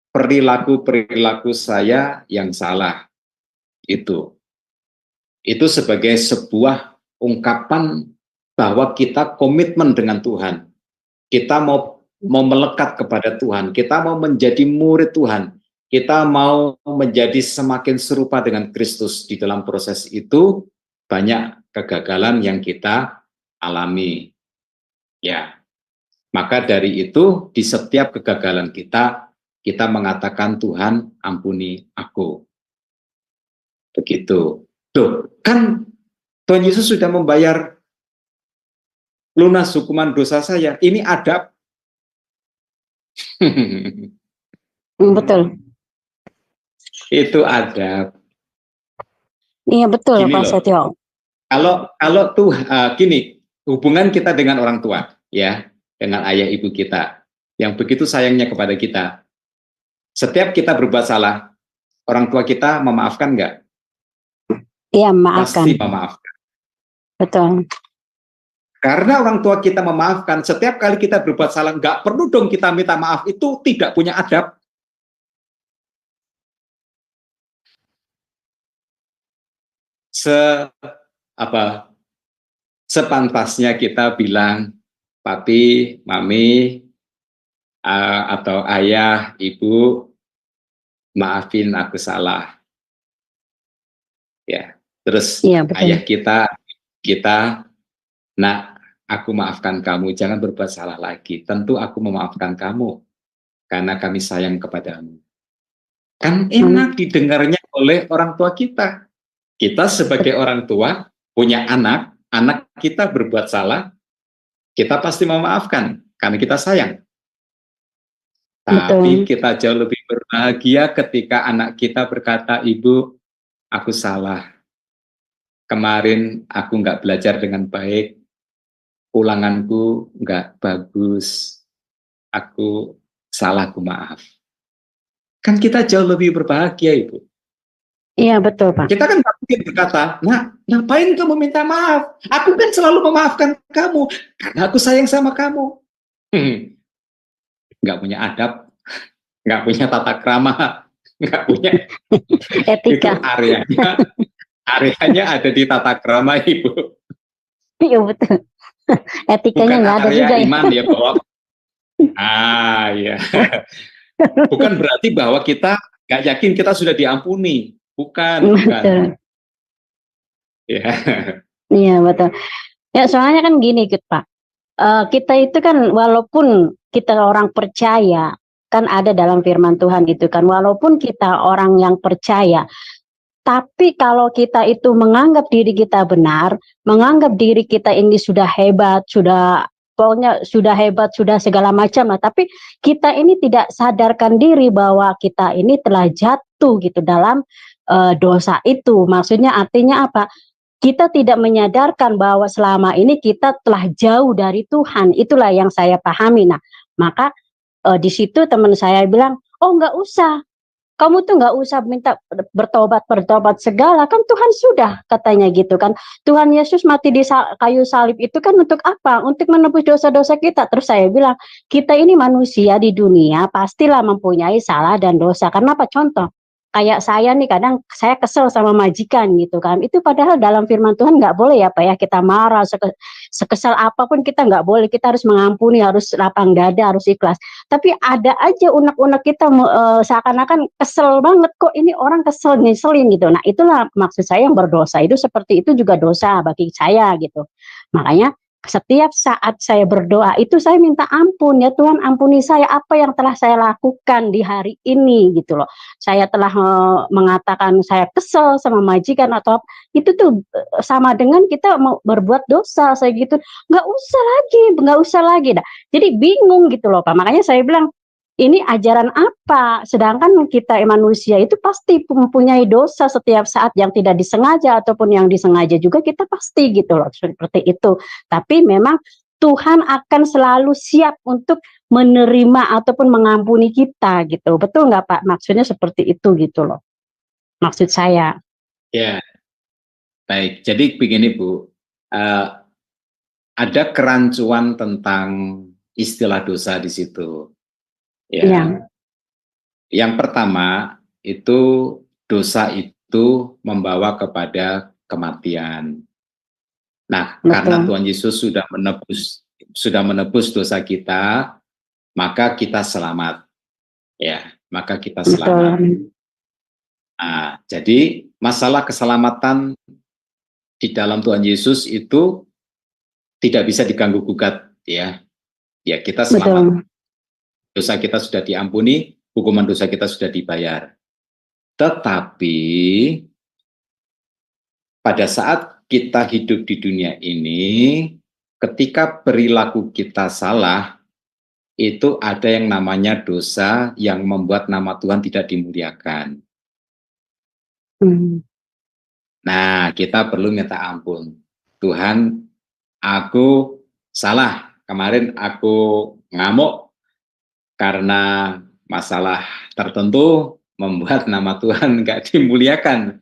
perilaku-perilaku saya yang salah. Itu sebagai sebuah ungkapan bahwa kita komitmen dengan Tuhan. Kita mau melekat kepada Tuhan, kita mau menjadi murid Tuhan, kita mau menjadi semakin serupa dengan Kristus. Di dalam proses itu banyak kegagalan yang kita alami. Ya. Maka dari itu, di setiap kegagalan kita mengatakan, Tuhan ampuni aku. Begitu. Tuh, kan Tuhan Yesus sudah membayar lunas hukuman dosa saya. Ini adab. Betul. Itu adab. Iya betul, Gini Pak loh, Setio. Kalau tuh gini, hubungan kita dengan orang tua, ya, dengan ayah ibu kita, yang begitu sayangnya kepada kita. Setiap kita berbuat salah, orang tua kita memaafkan nggak? Iya, memaafkan. Pasti memaafkan. Betul. Karena orang tua kita memaafkan, setiap kali kita berbuat salah, nggak perlu dong kita minta maaf, itu tidak punya adab. Sepantasnya kita bilang, papi, mami, atau ayah, ibu, maafin aku salah. Ya, terus Iya, betul. ayah kita, nak, aku maafkan kamu, jangan berbuat salah lagi. Tentu aku memaafkan kamu, karena kami sayang kepadamu. Kan enak didengarnya oleh orang tua kita. Kita sebagai orang tua, punya anak kita berbuat salah, kita pasti memaafkan, karena kita sayang. Tapi kita jauh lebih berbahagia ketika anak kita berkata, Ibu, aku salah. Kemarin aku nggak belajar dengan baik, ulanganku nggak bagus, aku salah, aku maaf. Kan kita jauh lebih berbahagia, Ibu. Iya, betul, Pak. Kita kan nggak mungkin berkata, nah, ngapain kamu minta maaf? Aku kan selalu memaafkan kamu, karena aku sayang sama kamu. Nggak punya adab, nggak punya tata krama, nggak punya etika. Itu areanya ada di tata krama, Ibu. Iya, betul. Etikanya nggak ada juga iman ya, bahwa ya. Bukan berarti bahwa kita nggak yakin kita sudah diampuni, bukan. Betul. Ya. Iya, betul. Ya, soalnya kan gini, Pak. Kita itu kan walaupun kita orang percaya, kan ada dalam firman Tuhan itu kan, walaupun kita orang yang percaya, tapi kalau kita itu menganggap diri kita benar, menganggap diri kita ini sudah hebat, pokoknya sudah hebat, sudah segala macam lah, tapi kita ini tidak sadarkan diri bahwa kita ini telah jatuh gitu dalam dosa itu. Maksudnya artinya apa? Kita tidak menyadarkan bahwa selama ini kita telah jauh dari Tuhan. Itulah yang saya pahami. Nah, maka di situ teman saya bilang, oh nggak usah. kamu tuh nggak usah minta bertobat segala, kan Tuhan sudah katanya gitu kan. Tuhan Yesus mati di kayu salib itu kan untuk apa? Untuk menebus dosa-dosa kita. Terus saya bilang, kita ini manusia di dunia pastilah mempunyai salah dan dosa. Karena apa? Contoh, kayak saya nih kadang saya kesel sama majikan gitu kan. Itu padahal dalam firman Tuhan nggak boleh ya Pak ya, kita marah, sekesal apapun kita nggak boleh, kita harus mengampuni, harus lapang dada, harus ikhlas. Tapi ada aja unek-unek kita seakan-akan kesel banget, kok ini orang kesel ngeselin gitu. Nah itulah maksud saya, yang berdosa itu seperti itu juga dosa bagi saya gitu. Makanya setiap saat saya berdoa itu saya minta ampun, ya Tuhan ampuni saya apa yang telah saya lakukan di hari ini gitu loh. Saya telah mengatakan saya kesel sama majikan atau itu tuh sama dengan kita mau berbuat dosa, saya gitu. Nggak usah lagi. Nah, jadi bingung gitu loh Pak. Makanya saya bilang, ini ajaran apa? Sedangkan kita manusia itu pasti mempunyai dosa setiap saat, yang tidak disengaja ataupun yang disengaja juga kita pasti gitu loh, seperti itu. Tapi memang Tuhan akan selalu siap untuk menerima ataupun mengampuni kita gitu. Betul nggak Pak? Maksudnya seperti itu gitu loh. Maksud saya. Ya, baik. Jadi begini Bu, ada kerancuan tentang istilah dosa di situ. Ya. Yang pertama itu dosa itu membawa kepada kematian. Nah, karena Tuhan Yesus sudah menebus dosa kita, maka kita selamat. Ya, maka kita selamat. Nah, jadi masalah keselamatan di dalam Tuhan Yesus itu tidak bisa diganggu gugat, ya. Ya, kita selamat. Dosa kita sudah diampuni, hukuman dosa kita sudah dibayar. Tetapi pada saat kita hidup di dunia ini, ketika perilaku kita salah, itu ada yang namanya dosa yang membuat nama Tuhan tidak dimuliakan. Nah, kita perlu minta ampun. Tuhan, aku salah. Kemarin aku ngamuk karena masalah tertentu membuat nama Tuhan nggak dimuliakan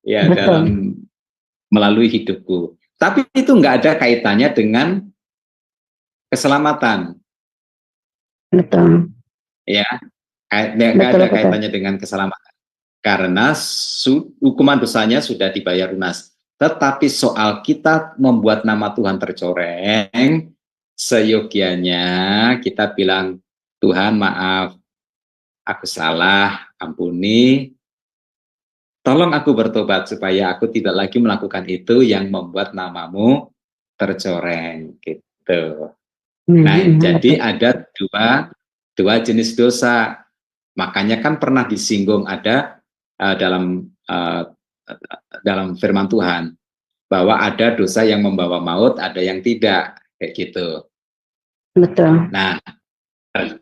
ya dalam melalui hidupku. Tapi itu nggak ada kaitannya dengan keselamatan. Betul. Ya, nggak ada kaitannya dengan keselamatan. Karena hukuman dosanya sudah dibayar lunas. Tetapi soal kita membuat nama Tuhan tercoreng, seyogianya kita bilang, Tuhan maaf, aku salah, ampuni, tolong aku bertobat supaya aku tidak lagi melakukan itu yang membuat namamu tercoreng, gitu. Nah, jadi ada dua jenis dosa. Makanya kan pernah disinggung ada dalam firman Tuhan bahwa ada dosa yang membawa maut, ada yang tidak, kayak gitu. Betul. Nah,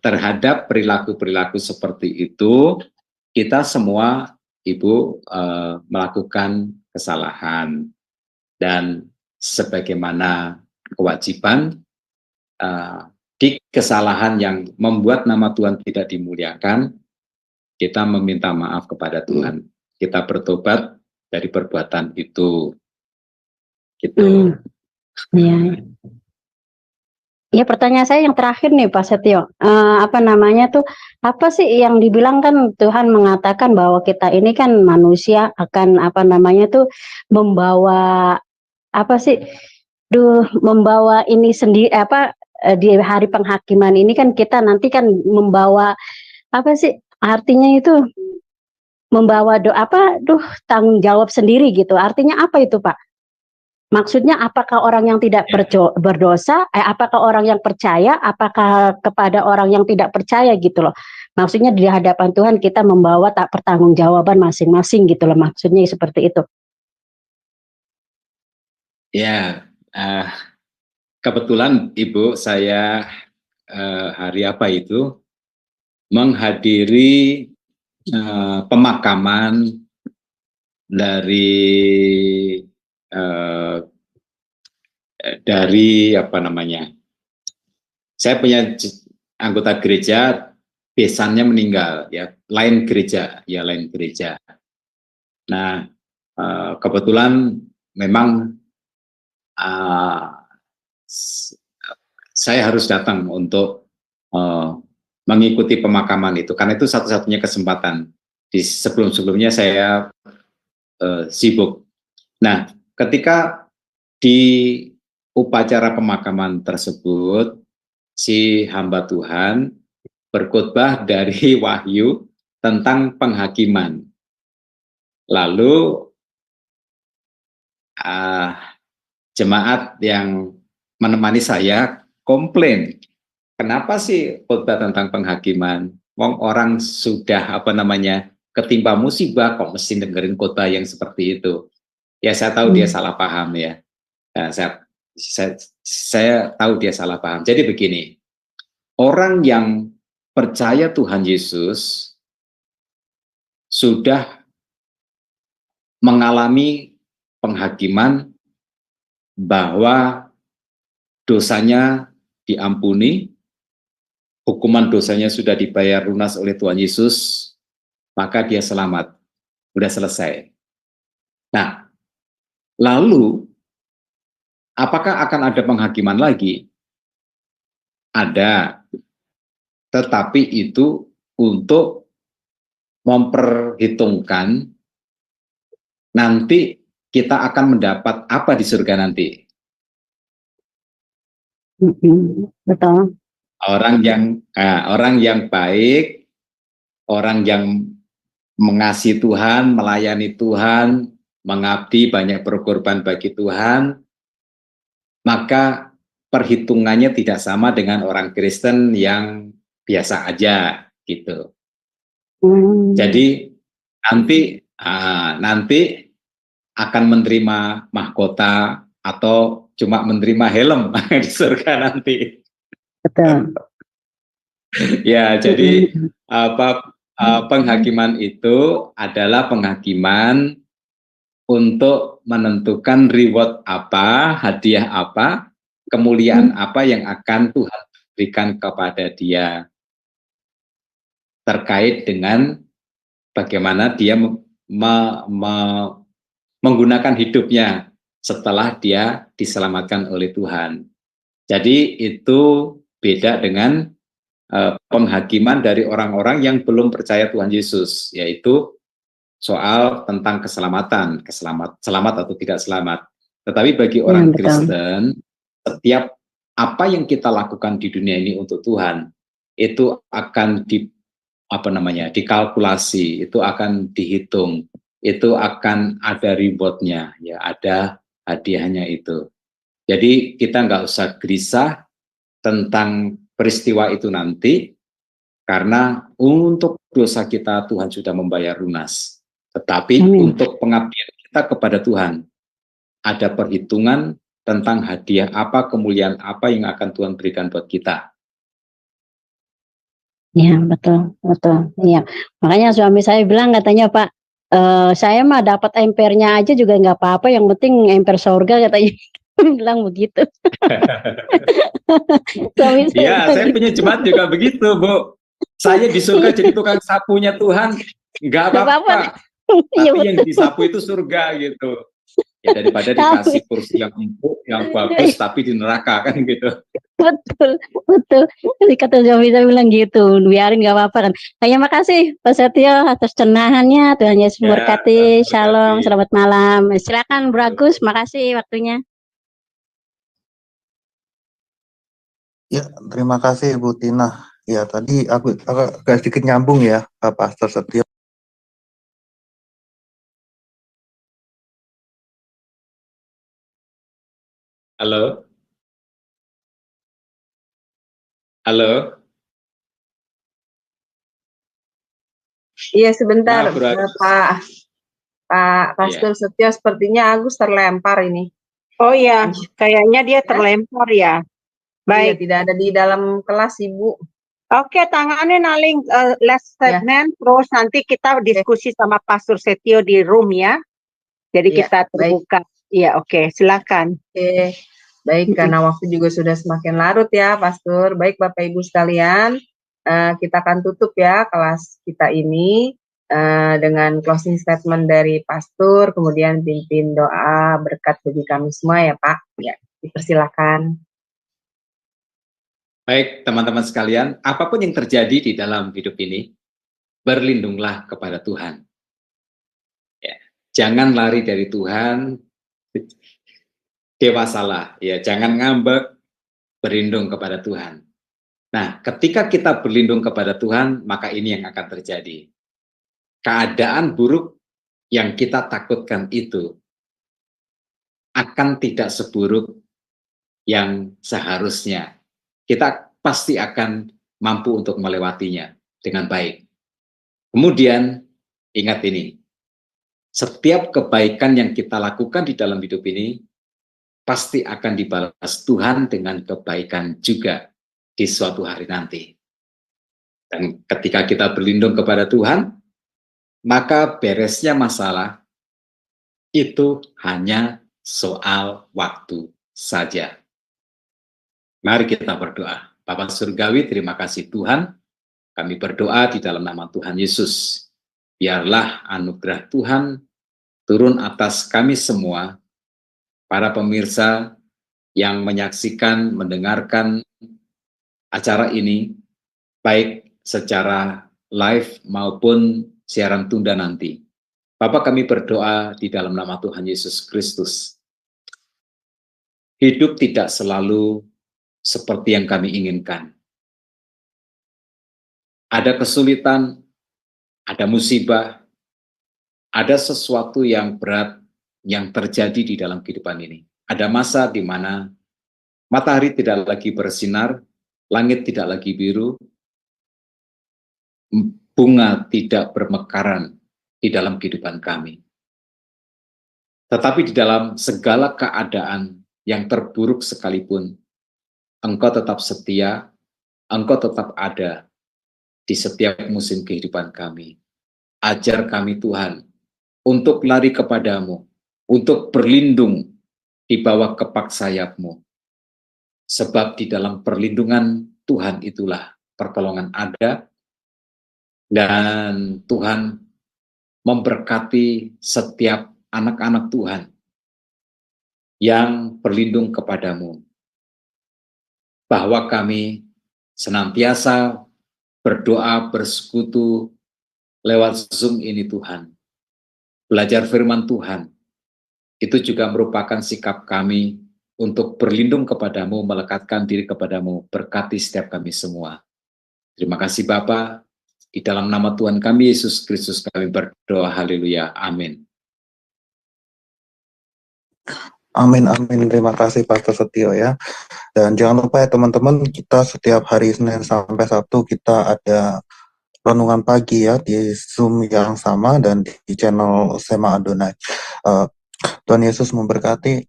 terhadap perilaku-perilaku seperti itu, kita semua Ibu melakukan kesalahan, dan sebagaimana kewajiban di kesalahan yang membuat nama Tuhan tidak dimuliakan, kita meminta maaf kepada Tuhan. Kita bertobat dari perbuatan itu. Gitu. Iya. Ya, pertanyaan saya yang terakhir nih Pak Setio, apa sih yang dibilang kan Tuhan mengatakan bahwa kita ini kan manusia akan membawa membawa ini sendiri di hari penghakiman ini kan kita nanti kan membawa artinya itu membawa tanggung jawab sendiri gitu. Artinya apa itu Pak? Maksudnya apakah orang yang tidak berdosa, apakah orang yang percaya, apakah kepada orang yang tidak percaya gitu loh. Maksudnya di hadapan Tuhan kita membawa pertanggungjawaban masing-masing gitu loh. Maksudnya seperti itu. Ya, kebetulan Ibu saya hari apa itu menghadiri pemakaman dari saya punya anggota gereja besannya meninggal, ya lain gereja, ya lain gereja. Nah, kebetulan memang saya harus datang untuk mengikuti pemakaman itu, karena itu satu-satunya kesempatan. Di sebelum-sebelumnya saya sibuk. Nah, ketika di upacara pemakaman tersebut, si hamba Tuhan berkhotbah dari Wahyu tentang penghakiman. Lalu jemaat yang menemani saya komplain, kenapa sih khotbah tentang penghakiman? Wong orang sudah ketimpa musibah, kok mesti dengerin khotbah yang seperti itu? Ya saya tahu dia salah paham ya. Nah, saya tahu dia salah paham. Jadi begini, orang yang percaya Tuhan Yesus sudah mengalami penghakiman bahwa dosanya diampuni, hukuman dosanya sudah dibayar lunas oleh Tuhan Yesus, maka dia selamat, sudah selesai. Nah, lalu apakah akan ada penghakiman lagi? Ada, tetapi itu untuk memperhitungkan nanti kita akan mendapat apa di surga nanti. Betul. Orang yang baik, orang yang mengasihi Tuhan, melayani Tuhan, mengabdi, banyak berkorban bagi Tuhan, maka perhitungannya tidak sama dengan orang Kristen yang biasa aja gitu. Jadi nanti akan menerima mahkota atau cuma menerima helm di surga nanti. Betul. Ya, jadi penghakiman itu adalah penghakiman untuk menentukan reward apa, hadiah apa, kemuliaan apa yang akan Tuhan berikan kepada dia terkait dengan bagaimana dia menggunakan hidupnya setelah dia diselamatkan oleh Tuhan. Jadi itu beda dengan penghakiman dari orang-orang yang belum percaya Tuhan Yesus, yaitu soal tentang keselamatan, selamat atau tidak selamat. Tetapi bagi orang Kristen, setiap apa yang kita lakukan di dunia ini untuk Tuhan, itu akan dikalkulasi, itu akan dihitung, itu akan ada rewardnya, ya ada hadiahnya itu. Jadi kita nggak usah gelisah tentang peristiwa itu nanti, karena untuk dosa kita Tuhan sudah membayar lunas. Tetapi untuk pengabdian kita kepada Tuhan, ada perhitungan tentang hadiah apa, kemuliaan apa yang akan Tuhan berikan buat kita. Ya, betul. Iya. Makanya suami saya bilang, katanya, Pak, saya mah dapat empernya aja juga nggak apa-apa, yang penting emper surga, katanya. Bilang begitu. Iya, saya punya jemaat juga begitu, Bu. Saya di surga jadi tukang sapunya Tuhan, nggak apa-apa. Tapi yang disapu itu surga gitu. Ya daripada dikasih kursi yang empuk, yang bagus, tapi di neraka kan gitu. Betul. Jadi kata suami saya bilang gitu, biarin nggak apa-apa kan. Terima kasih Pak Setio atas cenahannya. Tuhan Yesus memberkati. Shalom, selamat malam. Silakan Bro Agus, makasih waktunya. Ya, terima kasih Ibu Tina. Ya, tadi aku agak sedikit nyambung ya, Pak Pastor Setio. Halo? Iya, sebentar, Maaf, Pak Pastor Setio, sepertinya Agus terlempar ini. Oh ya, kayaknya dia terlempar ya. Baik. Iya, tidak ada di dalam kelas, Ibu. Oke, tangannya naling last segment, terus nanti kita diskusi sama Pastor Setio di room ya. Jadi kita terbuka. Iya, oke, silakan. Baik, karena waktu juga sudah semakin larut ya, Pastor. Baik, Bapak Ibu sekalian, kita akan tutup ya kelas kita ini dengan closing statement dari pastor, kemudian pimpin doa berkat bagi kami semua ya Pak. Ya, dipersilakan. Baik, teman-teman sekalian, apapun yang terjadi di dalam hidup ini, berlindunglah kepada Tuhan. Ya, jangan lari dari Tuhan, dewasalah, ya, jangan ngambek, berlindung kepada Tuhan. Nah, ketika kita berlindung kepada Tuhan, maka ini yang akan terjadi. Keadaan buruk yang kita takutkan itu akan tidak seburuk yang seharusnya. Kita pasti akan mampu untuk melewatinya dengan baik. Kemudian, ingat ini, setiap kebaikan yang kita lakukan di dalam hidup ini, pasti akan dibalas Tuhan dengan kebaikan juga di suatu hari nanti. Dan ketika kita berlindung kepada Tuhan, maka beresnya masalah itu hanya soal waktu saja. Mari kita berdoa. Bapa Surgawi, terima kasih Tuhan. Kami berdoa di dalam nama Tuhan Yesus. Biarlah anugerah Tuhan turun atas kami semua, para pemirsa yang menyaksikan, mendengarkan acara ini, baik secara live maupun siaran tunda nanti. Bapa, kami berdoa di dalam nama Tuhan Yesus Kristus. Hidup tidak selalu seperti yang kami inginkan. Ada kesulitan, ada musibah, ada sesuatu yang berat yang terjadi di dalam kehidupan ini. Ada masa di mana matahari tidak lagi bersinar, langit tidak lagi biru, bunga tidak bermekaran di dalam kehidupan kami. Tetapi di dalam segala keadaan yang terburuk sekalipun, Engkau tetap setia, Engkau tetap ada di setiap musim kehidupan kami. Ajar kami Tuhan untuk lari kepadamu, untuk berlindung di bawah kepak sayap-Mu. Sebab di dalam perlindungan Tuhan itulah pertolongan ada, dan Tuhan memberkati setiap anak-anak Tuhan yang berlindung kepadamu. Bahwa kami senantiasa berdoa, bersekutu lewat Zoom ini Tuhan. Belajar firman Tuhan, itu juga merupakan sikap kami untuk berlindung kepadamu, melekatkan diri kepadamu, berkati setiap kami semua. Terima kasih Bapa, di dalam nama Tuhan kami Yesus Kristus kami berdoa, haleluya, amin. Amin, amin. Terima kasih Pastor Setio ya. Dan jangan lupa ya teman-teman, kita setiap hari Senin sampai Sabtu kita ada renungan pagi ya di Zoom yang sama dan di channel Sema Adonai. Tuhan Yesus memberkati.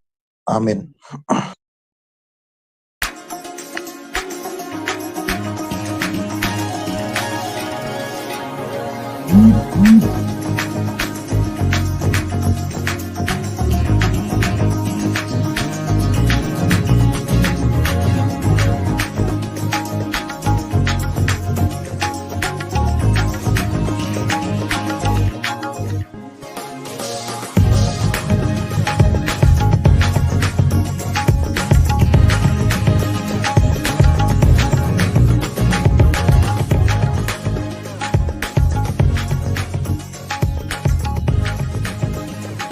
Amin.